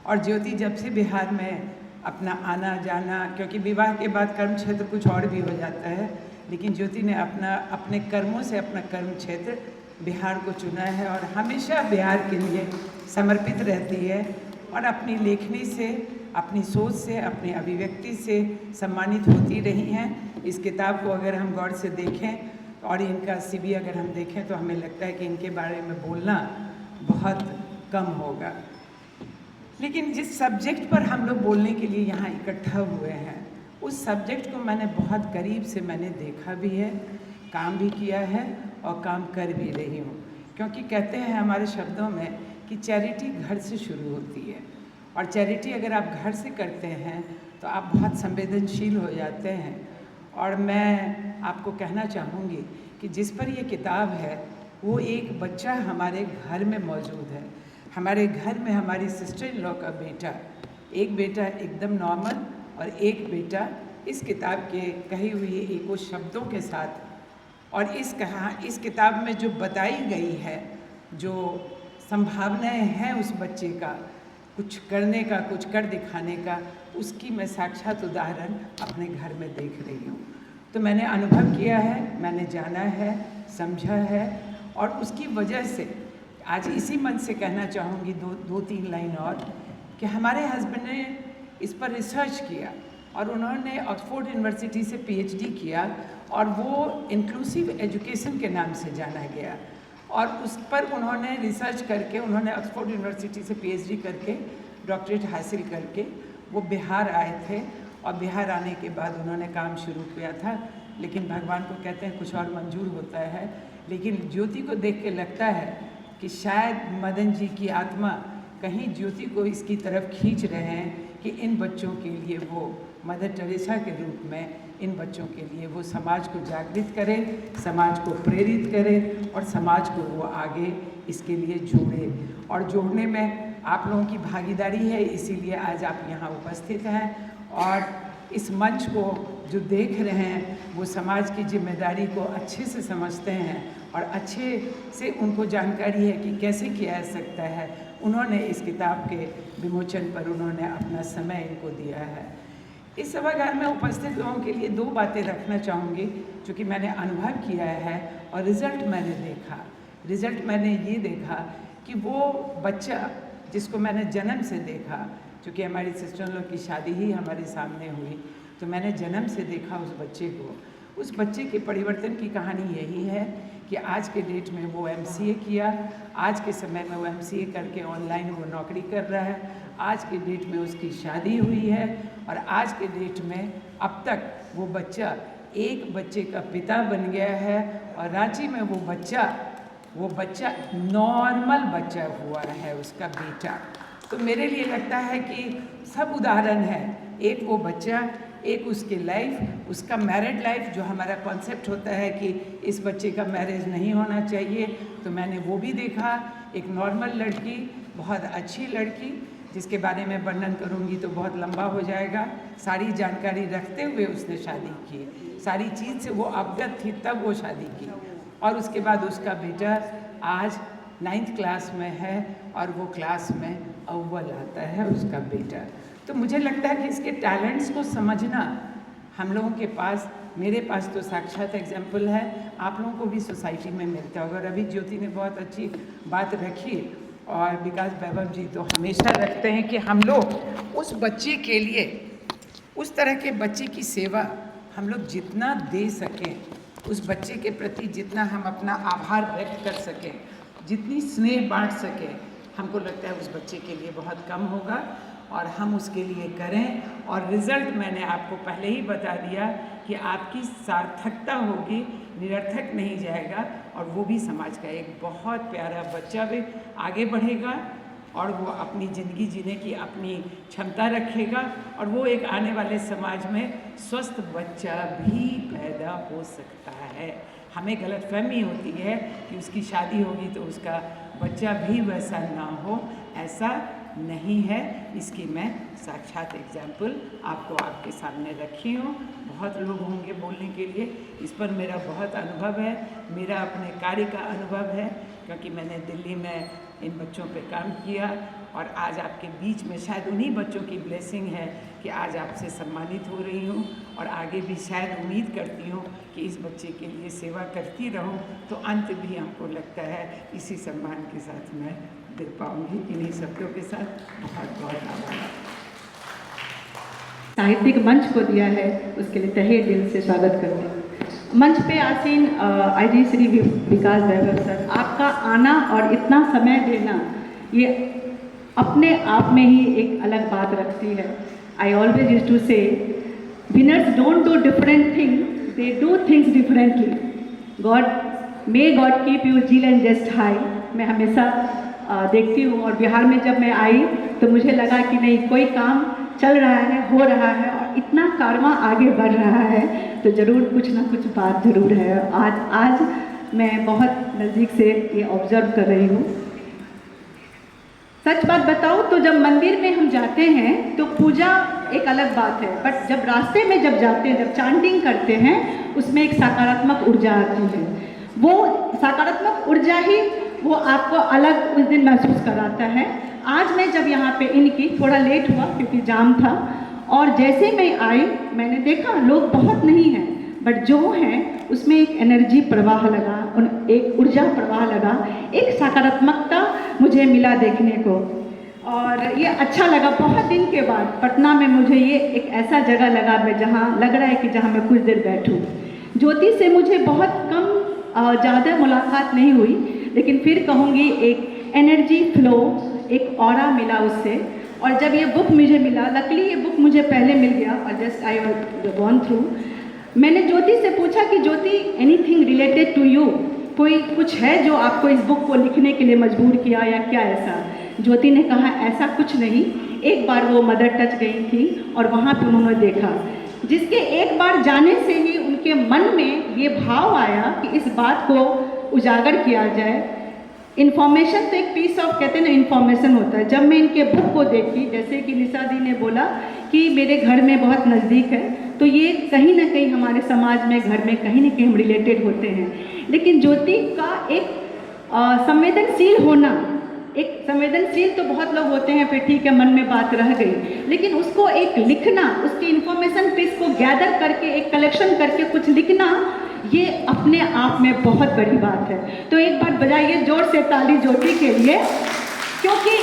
और ज्योति जब से बिहार में अपना आना जाना, क्योंकि विवाह के बाद कर्म क्षेत्र कुछ और भी हो जाता है, लेकिन ज्योति ने अपने कर्मों से अपना कर्म क्षेत्र बिहार को चुना है और हमेशा बिहार के लिए समर्पित रहती है और अपनी लेखनी से, अपनी सोच से, अपनी अभिव्यक्ति से सम्मानित होती रही हैं। इस किताब को अगर हम गौर से देखें और इनका CV अगर हम देखें तो हमें लगता है कि इनके बारे में बोलना बहुत कम होगा। लेकिन जिस सब्जेक्ट पर हम लोग बोलने के लिए यहाँ इकट्ठा हुए हैं, उस सब्जेक्ट को मैंने बहुत करीब से मैंने देखा भी है, काम भी किया है और काम कर भी रही हूँ। क्योंकि कहते हैं हमारे शब्दों में कि चैरिटी घर से शुरू होती है और चैरिटी अगर आप घर से करते हैं तो आप बहुत संवेदनशील हो जाते हैं। और मैं आपको कहना चाहूँगी कि जिस पर ये किताब है वो एक बच्चा हमारे घर में मौजूद है। हमारे घर में हमारी सिस्टर इन लॉ का बेटा, एक बेटा एकदम नॉर्मल और एक बेटा इस किताब के कही हुई एको शब्दों के साथ और इस किताब में जो बताई गई है, जो संभावनाएं हैं उस बच्चे का कुछ करने का, कुछ कर दिखाने का, उसकी मैं साक्षात उदाहरण अपने घर में देख रही हूँ। तो मैंने अनुभव किया है, मैंने जाना है, समझा है और उसकी वजह से आज इसी मन से कहना चाहूँगी दो तीन लाइन और कि हमारे हस्बैंड ने इस पर रिसर्च किया और उन्होंने ऑक्सफोर्ड यूनिवर्सिटी से PhD किया और वो इंक्लूसिव एजुकेशन के नाम से जाना गया और उस पर उन्होंने रिसर्च करके, उन्होंने ऑक्सफोर्ड यूनिवर्सिटी से PhD करके डॉक्टरेट हासिल करके वो बिहार आए थे और बिहार आने के बाद उन्होंने काम शुरू किया था। लेकिन भगवान को कहते हैं कुछ और मंजूर होता है। लेकिन ज्योति को देख के लगता है कि शायद मदन जी की आत्मा कहीं ज्योति को इसकी तरफ खींच रहे हैं कि इन बच्चों के लिए वो मदर टेरेसा के रूप में इन बच्चों के लिए वो समाज को जागृत करें, समाज को प्रेरित करें और समाज को वो आगे इसके लिए जोड़े। और जोड़ने में आप लोगों की भागीदारी है, इसीलिए आज आप यहाँ उपस्थित हैं और इस मंच को जो देख रहे हैं वो समाज की जिम्मेदारी को अच्छे से समझते हैं और अच्छे से उनको जानकारी है कि कैसे किया जा सकता है। उन्होंने इस किताब के विमोचन पर उन्होंने अपना समय इनको दिया है। इस सभागार में उपस्थित लोगों के लिए दो बातें रखना चाहूँगी जो कि मैंने अनुभव किया है और रिज़ल्ट मैंने देखा। रिज़ल्ट मैंने ये देखा कि वो बच्चा जिसको मैंने जन्म से देखा, क्योंकि हमारी सिस्टर लोग की शादी ही हमारे सामने हुई, तो मैंने जन्म से देखा उस बच्चे को। उस बच्चे के परिवर्तन की कहानी यही है कि आज के डेट में वो MCA किया, आज के समय में वो MCA करके ऑनलाइन वो नौकरी कर रहा है, आज के डेट में उसकी शादी हुई है और आज के डेट में अब तक वो बच्चा एक बच्चे का पिता बन गया है और रांची में वो बच्चा नॉर्मल बच्चा हुआ है, उसका बेटा। तो मेरे लिए लगता है कि सब उदाहरण है, एक वो बच्चा, एक उसकी लाइफ, उसका मैरिड लाइफ, जो हमारा कॉन्सेप्ट होता है कि इस बच्चे का मैरिज नहीं होना चाहिए, तो मैंने वो भी देखा। एक नॉर्मल लड़की, बहुत अच्छी लड़की जिसके बारे में वर्णन करूंगी तो बहुत लंबा हो जाएगा। सारी जानकारी रखते हुए उसने शादी की, सारी चीज़ से वो अवगत थी, तब वो शादी की। और उसके बाद उसका बेटा आज 9th क्लास में है और वो क्लास में अव्वल आता है उसका बेटा। तो मुझे लगता है कि इसके टैलेंट्स को समझना हम लोगों के पास, मेरे पास तो साक्षात एग्जाम्पल है, आप लोगों को भी सोसाइटी में मिलता होगा। और अभी ज्योति ने बहुत अच्छी बात रखी और विकास वैभव जी तो हमेशा रखते हैं कि हम लोग उस बच्चे के लिए, उस तरह के बच्चे की सेवा हम लोग जितना दे सकें, उस बच्चे के प्रति जितना हम अपना आभार व्यक्त कर सकें, जितनी स्नेह बांट सकें, हमको लगता है उस बच्चे के लिए बहुत कम होगा। और हम उसके लिए करें और रिज़ल्ट मैंने आपको पहले ही बता दिया कि आपकी सार्थकता होगी, निरर्थक नहीं जाएगा। और वो भी समाज का एक बहुत प्यारा बच्चा भी आगे बढ़ेगा और वो अपनी ज़िंदगी जीने की अपनी क्षमता रखेगा और वो एक आने वाले समाज में स्वस्थ बच्चा भी पैदा हो सकता है। हमें गलतफहमी होती है कि उसकी शादी होगी तो उसका बच्चा भी वैसा ना हो, ऐसा नहीं है। इसकी मैं साक्षात एग्जाम्पल आपको आपके सामने रखी हूँ। बहुत लोग होंगे बोलने के लिए, इस पर मेरा बहुत अनुभव है, मेरा अपने कार्य का अनुभव है, क्योंकि मैंने दिल्ली में इन बच्चों पे काम किया और आज आपके बीच में शायद उन्हीं बच्चों की ब्लेसिंग है कि आज आपसे सम्मानित हो रही हूँ और आगे भी शायद उम्मीद करती हूँ कि इस बच्चे के लिए सेवा करती रहूँ तो अंत भी हमको लगता है इसी सम्मान के साथ मैं दे पाऊँगी। इन्हीं शब्दों के साथ बहुत बहुत आभार। साहित्यिक मंच को दिया है उसके लिए तहे दिल से स्वागत करते हैं। मंच पे आसीन आईजी श्री विकास वैभव सर, आपका आना और इतना समय देना ये अपने आप में ही एक अलग बात रखती है। I always used to say winners don't do different things, they do things differently. God keep you zeal and just high. मैं हमेशा देखती हूँ और बिहार में जब मैं आई तो मुझे लगा कि नहीं, कोई काम चल रहा है, हो रहा है और इतना कारवां आगे बढ़ रहा है तो ज़रूर कुछ ना कुछ बात ज़रूर है। आज मैं बहुत नज़दीक से ये ऑब्जर्व कर रही हूँ। सच बात बताऊँ तो जब मंदिर में हम जाते हैं तो पूजा एक अलग बात है, बट जब रास्ते में जब जाते हैं, जब चांटिंग करते हैं, उसमें एक सकारात्मक ऊर्जा आती है। वो सकारात्मक ऊर्जा ही वो आपको अलग उस दिन महसूस कराता है। आज मैं जब यहाँ पे इनकी थोड़ा लेट हुआ क्योंकि जाम था और जैसे मैं आई मैंने देखा लोग बहुत नहीं हैं, बट जो हैं उसमें एक एनर्जी प्रवाह लगा, एक ऊर्जा प्रवाह लगा, एक सकारात्मकता मुझे मिला देखने को और ये अच्छा लगा। बहुत दिन के बाद पटना में मुझे ये एक ऐसा जगह लगा मैं जहाँ लग रहा है कि जहाँ मैं कुछ देर बैठूँ। ज्योति से मुझे बहुत कम ज़्यादा मुलाकात नहीं हुई, लेकिन फिर कहूँगी एक एनर्जी फ्लो, एक ऑरा मिला उससे। और जब ये बुक मुझे मिला, लकीली ये बुक मुझे पहले मिल गया और जस्ट आई गॉन थ्रू, मैंने ज्योति से पूछा कि ज्योति एनीथिंग रिलेटेड टू यू, कोई कुछ है जो आपको इस बुक को लिखने के लिए मजबूर किया या क्या ऐसा? ज्योति ने कहा ऐसा कुछ नहीं। एक बार वो मदर टच गई थी और वहाँ पे उन्होंने देखा, जिसके एक बार जाने से ही उनके मन में ये भाव आया कि इस बात को उजागर किया जाए। इन्फॉर्मेशन तो एक पीस ऑफ कहते हैं ना, इन्फॉर्मेशन होता है। जब मैं इनके बुक को देखी, जैसे कि निशा दी ने बोला कि मेरे घर में बहुत नज़दीक है, तो ये कहीं ना कहीं हमारे समाज में, घर में कहीं ना कहीं हम रिलेटेड होते हैं। लेकिन ज्योति का एक संवेदनशील होना, एक संवेदनशील तो बहुत लोग होते हैं, फिर ठीक है मन में बात रह गई, लेकिन उसको एक लिखना, उसकी इन्फॉर्मेशन पीस को गैदर करके एक कलेक्शन करके कुछ लिखना, ये अपने आप में बहुत बड़ी बात है। तो एक बार बजाइए जोर से ताली ज्योति के लिए, क्योंकि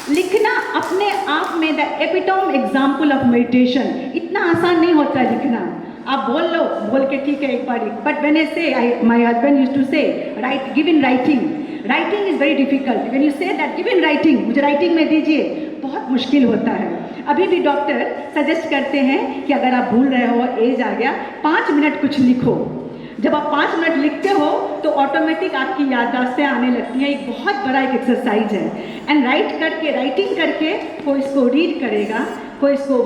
लिखना अपने आप में the epitome example of meditation. इतना आसान नहीं होता लिखना। आप बोल लो, बोल के ठीक है एक बार, बट व्हेन आई से, माय हस्बैंड यूज्ड टू से right, give in writing is very difficult. When you say that give in writing, मुझे राइटिंग में दीजिए, बहुत मुश्किल होता है। अभी भी डॉक्टर सजेस्ट करते हैं कि अगर आप भूल रहे हो, एज आ गया, 5 मिनट कुछ लिखो। जब आप 5 मिनट लिखते हो तो ऑटोमेटिक आपकी याददाश्तें आने लगती हैं। एक बहुत बड़ा एक एक्सरसाइज है। एंड राइटिंग करके कोई इसको रीड करेगा कोई इसको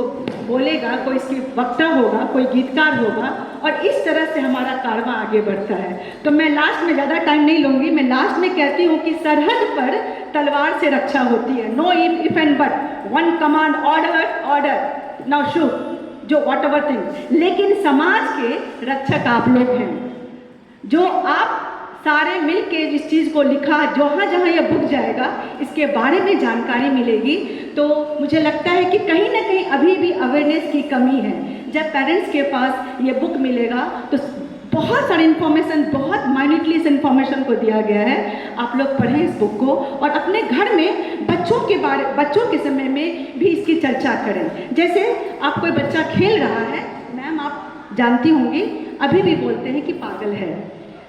बोलेगा, कोई इसकी वक्ता होगा, कोई गीतकार होगा, और इस तरह से हमारा कारवां आगे बढ़ता है। तो मैं लास्ट में ज़्यादा टाइम नहीं लूँगी, मैं लास्ट में कहती हूँ कि सरहद पर तलवार से रक्षा होती है। Know if and but, one command, order, now shoot, जो वॉट एवर थिंग। लेकिन समाज के रक्षक आप लोग हैं, जो आप सारे मिल के इस चीज़ को लिखा, जहाँ जहाँ यह बुक जाएगा इसके बारे में जानकारी मिलेगी। तो मुझे लगता है कि कहीं ना कहीं अभी भी अवेयरनेस की कमी है। जब पेरेंट्स के पास ये बुक मिलेगा तो बहुत सारी इन्फॉर्मेशन, बहुत माइन्यूटली इस इन्फॉर्मेशन को दिया गया है। आप लोग पढ़ें इस बुक को और अपने घर में बच्चों के समय में भी इसकी चर्चा करें। जैसे आप कोई बच्चा खेल रहा है, मैम आप जानती होंगी, अभी भी बोलते हैं कि पागल है।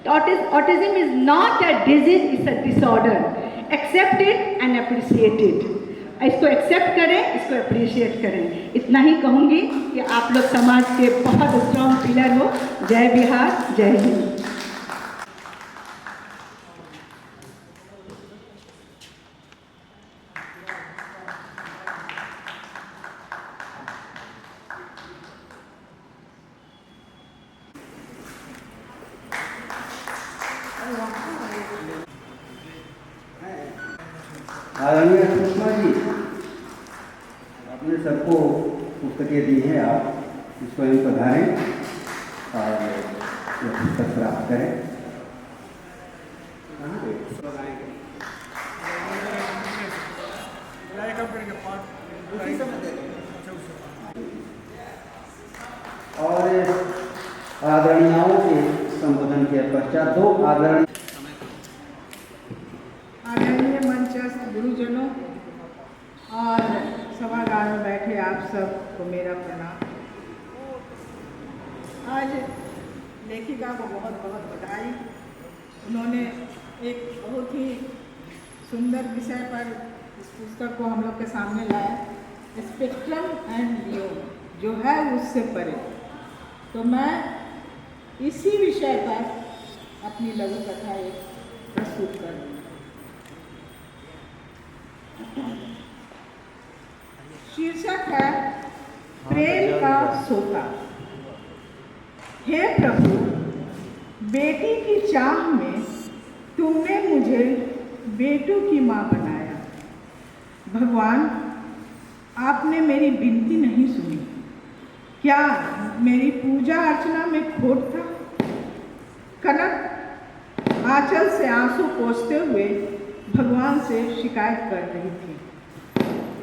Autism is not a disease, it's a disorder. Accept it and appreciate it. इसको एक्सेप्ट करें, इसको अप्रिशिएट करें। इतना ही कहूँगी कि आप लोग समाज के बहुत स्ट्रॉन्ग पिलर हो। जय बिहार, जय हिंद। आदरणीय सुषमा जी, आपने सबको पुस्तकें दी हैं, आप इसको इन पधारें और ये पुस्तक प्राप्त करें। और आदरणीयों के संबोधन के पश्चात दो आदरणीय मंचस्थ गुरुजनों और सभागार में बैठे आप सबको मेरा प्रणाम। आज लेखिका को बहुत बहुत बधाई। उन्होंने एक बहुत ही सुंदर विषय पर इस पुस्तक को हम लोग के सामने लाया, स्पेक्ट्रम एंड बियॉन्ड, जो है उससे परे। तो मैं इसी विषय पर अपनी लघु कथा एक प्रस्तुत कर रही हूँ। शीर्षक है प्रेम का सोता। हे प्रभु, बेटी की चाह में तुमने मुझे बेटों की माँ बनाया। भगवान, आपने मेरी विनती नहीं सुनी। क्या मेरी पूजा अर्चना में खोट था? कनक आंचल से आंसू पोंछते हुए भगवान से शिकायत कर रही थी।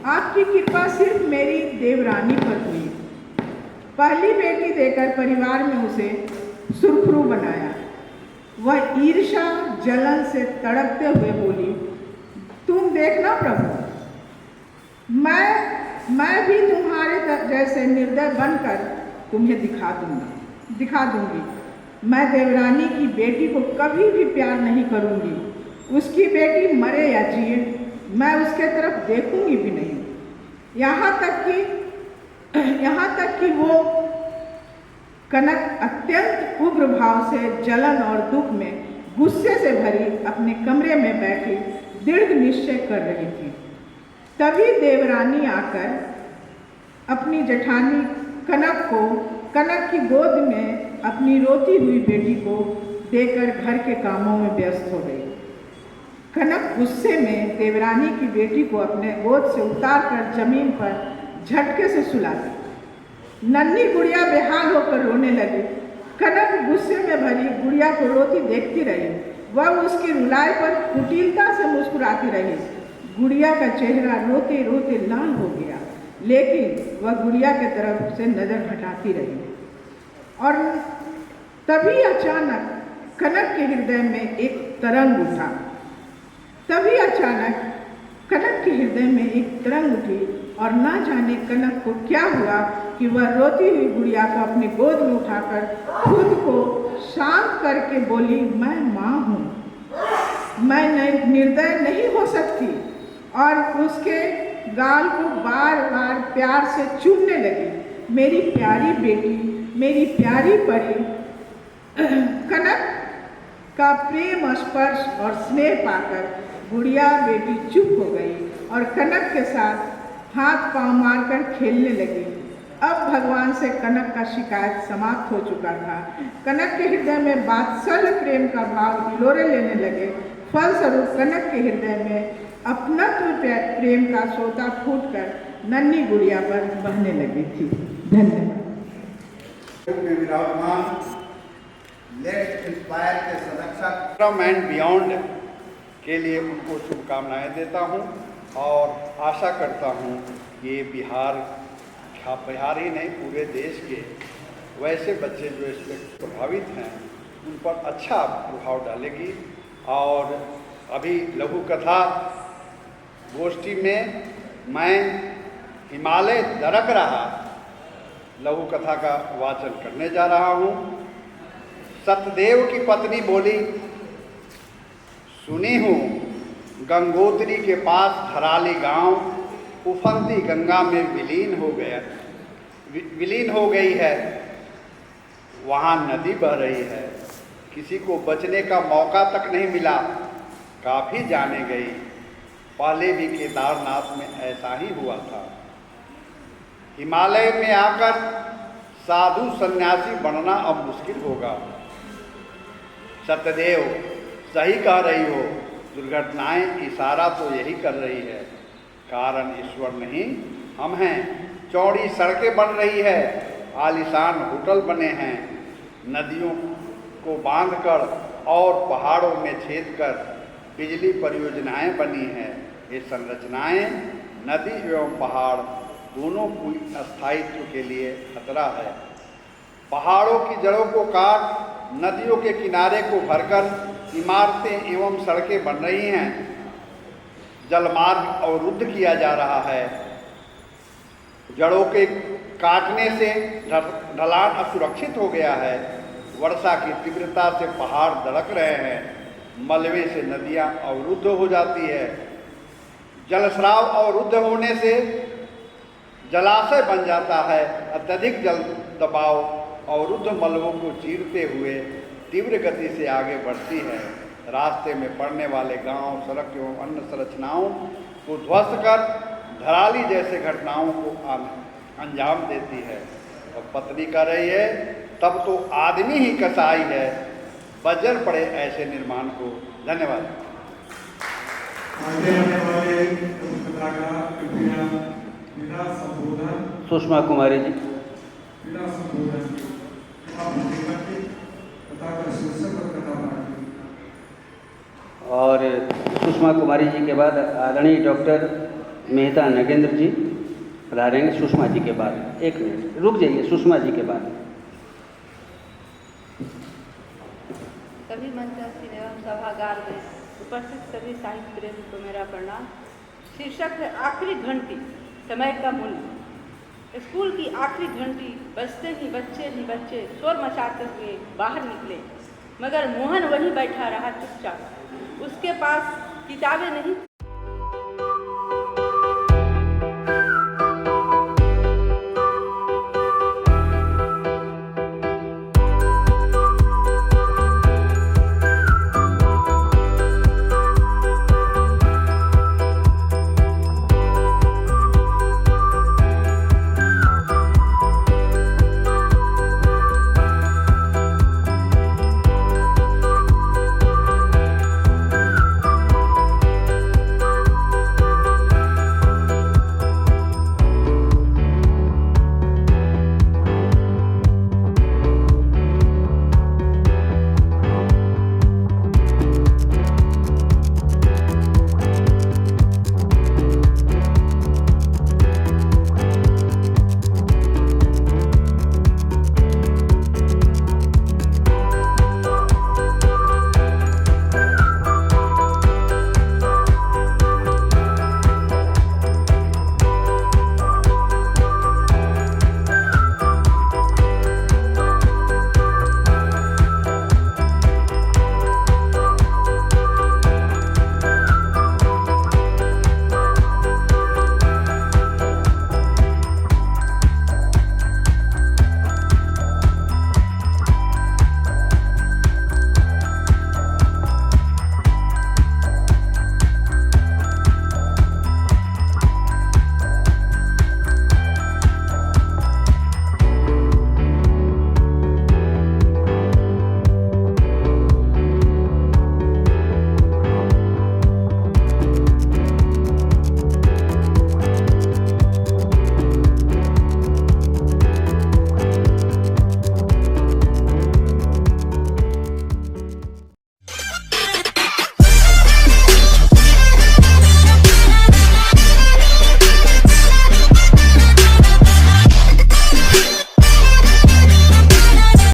आपकी कृपा सिर्फ मेरी देवरानी पर हुई। पहली बेटी देकर परिवार में उसे सुरखरू बनाया। वह ईर्ष्या जलन से तड़पते हुए बोली, तुम देखना प्रभु, मैं भी तुम्हारे जैसे निर्दय बनकर तुम्हें दिखा दूंगी। मैं देवरानी की बेटी को कभी भी प्यार नहीं करूंगी। उसकी बेटी मरे या जिए, मैं उसके तरफ देखूंगी भी नहीं। यहाँ तक कि वो कनक अत्यंत उग्र भाव से जलन और दुख में गुस्से से भरी अपने कमरे में बैठी दृढ़ निश्चय कर रही थी। तभी देवरानी आकर अपनी जेठानी कनक की गोद में अपनी रोती हुई बेटी को देकर घर के कामों में व्यस्त हो गई। कनक गुस्से में देवरानी की बेटी को अपने गोद से उतारकर जमीन पर झटके से सुला दी। नन्ही गुड़िया बेहाल होकर रोने लगी। कनक गुस्से में भरी गुड़िया को रोती देखती रही। वह उसकी रुलाई पर कुटिलता से मुस्कुराती रही। गुड़िया का चेहरा रोते रोते लाल हो गया, लेकिन वह गुड़िया की तरफ से नजर हटाती रही। और तभी अचानक कनक के हृदय में एक तरंग उठा। उठी और ना जाने कनक को क्या हुआ कि वह रोती हुई गुड़िया को अपनी गोद में उठाकर खुद को शांत करके बोली, मैं माँ हूँ, मैं निर्दय नहीं हो सकती। और उसके गाल को बार बार प्यार से चूमने लगी। मेरी प्यारी बेटी, मेरी प्यारी परी। कनक का प्रेम स्पर्श और स्नेह पाकर गुड़िया बेटी चुप हो गई और कनक के साथ हाथ पांव मारकर खेलने लगी। अब भगवान से कनक का शिकायत समाप्त हो चुका था। कनक के हृदय में वात्सल्य प्रेम का भाव हिलोरे लेने लगे। फलस्वरूप कनक के हृदय में अपनत्व प्रेम का सोता फूटकर नन्ही गुड़िया पर बहने लगी थी। धन्यवाद। में विराजमान लेट्स इंस्पायर के संरक्षक फ्रॉम एंड बियॉन्ड के लिए उनको शुभकामनाएं देता हूं और आशा करता हूं कि बिहार ही नहीं पूरे देश के वैसे बच्चे जो इससे प्रभावित हैं उन पर अच्छा प्रभाव डालेगी। और अभी लघु कथा गोष्ठी में मैं हिमालय दरक रहा लघु कथा का वाचन करने जा रहा हूँ। सतदेव की पत्नी बोली, सुनी हूँ गंगोत्री के पास धराली गांव उफनती गंगा में विलीन हो गई है। वहाँ नदी बह रही है, किसी को बचने का मौका तक नहीं मिला। काफ़ी जाने गई, पहले भी केदारनाथ में ऐसा ही हुआ था। हिमालय में आकर साधु सन्यासी बनना अब मुश्किल होगा। सत्यदेव सही कह रही हो, दुर्घटनाएं इशारा तो यही कर रही है, कारण ईश्वर नहीं हम हैं। चौड़ी सड़कें बन रही है, आलीशान होटल बने हैं, नदियों को बांधकर और पहाड़ों में छेद कर बिजली परियोजनाएं बनी हैं। ये संरचनाएं नदी एवं पहाड़ दोनों की स्थायित्व के लिए खतरा है। पहाड़ों की जड़ों को काट नदियों के किनारे को भरकर इमारतें एवं सड़कें बन रही हैं। जलमार्ग अवरुद्ध किया जा रहा है। जड़ों के काटने से ढलान असुरक्षित हो गया है। वर्षा की तीव्रता से पहाड़ धड़क रहे हैं। मलबे से नदियां अवरुद्ध हो जाती है। जलस्राव अवरुद्ध होने से जलाशय बन जाता है। अत्यधिक जल दबाव अवरुद्ध मलबों को चीरते हुए तीव्र गति से आगे बढ़ती है। रास्ते में पड़ने वाले गांव, सड़क एवं अन्य संरचनाओं को ध्वस्त कर धराली जैसे घटनाओं को अंजाम देती है। और पत्नी कह रही है, तब तो आदमी ही कसाई है, बजर पड़े ऐसे निर्माण को। धन्यवाद। सुषमा कुमारी जी। और सुषमा कुमारी जी के बाद आदरणीय डॉक्टर मेहता नगेंद्र जी पधारेंगे। सुषमा जी के बाद 1 मिनट रुक जाइए। सुषमा जी के बाद सभी मंचासीन एवं सभागार में उपस्थित सभी साहित्य प्रेमी को मेरा प्रणाम। शीर्षक है आखिरी घंटी, समय का मूल्य। स्कूल की आखिरी घंटी बजते ही बच्चे शोर मचाते हुए बाहर निकले, मगर मोहन वहीं बैठा रहा चुपचाप। उसके पास किताबें नहीं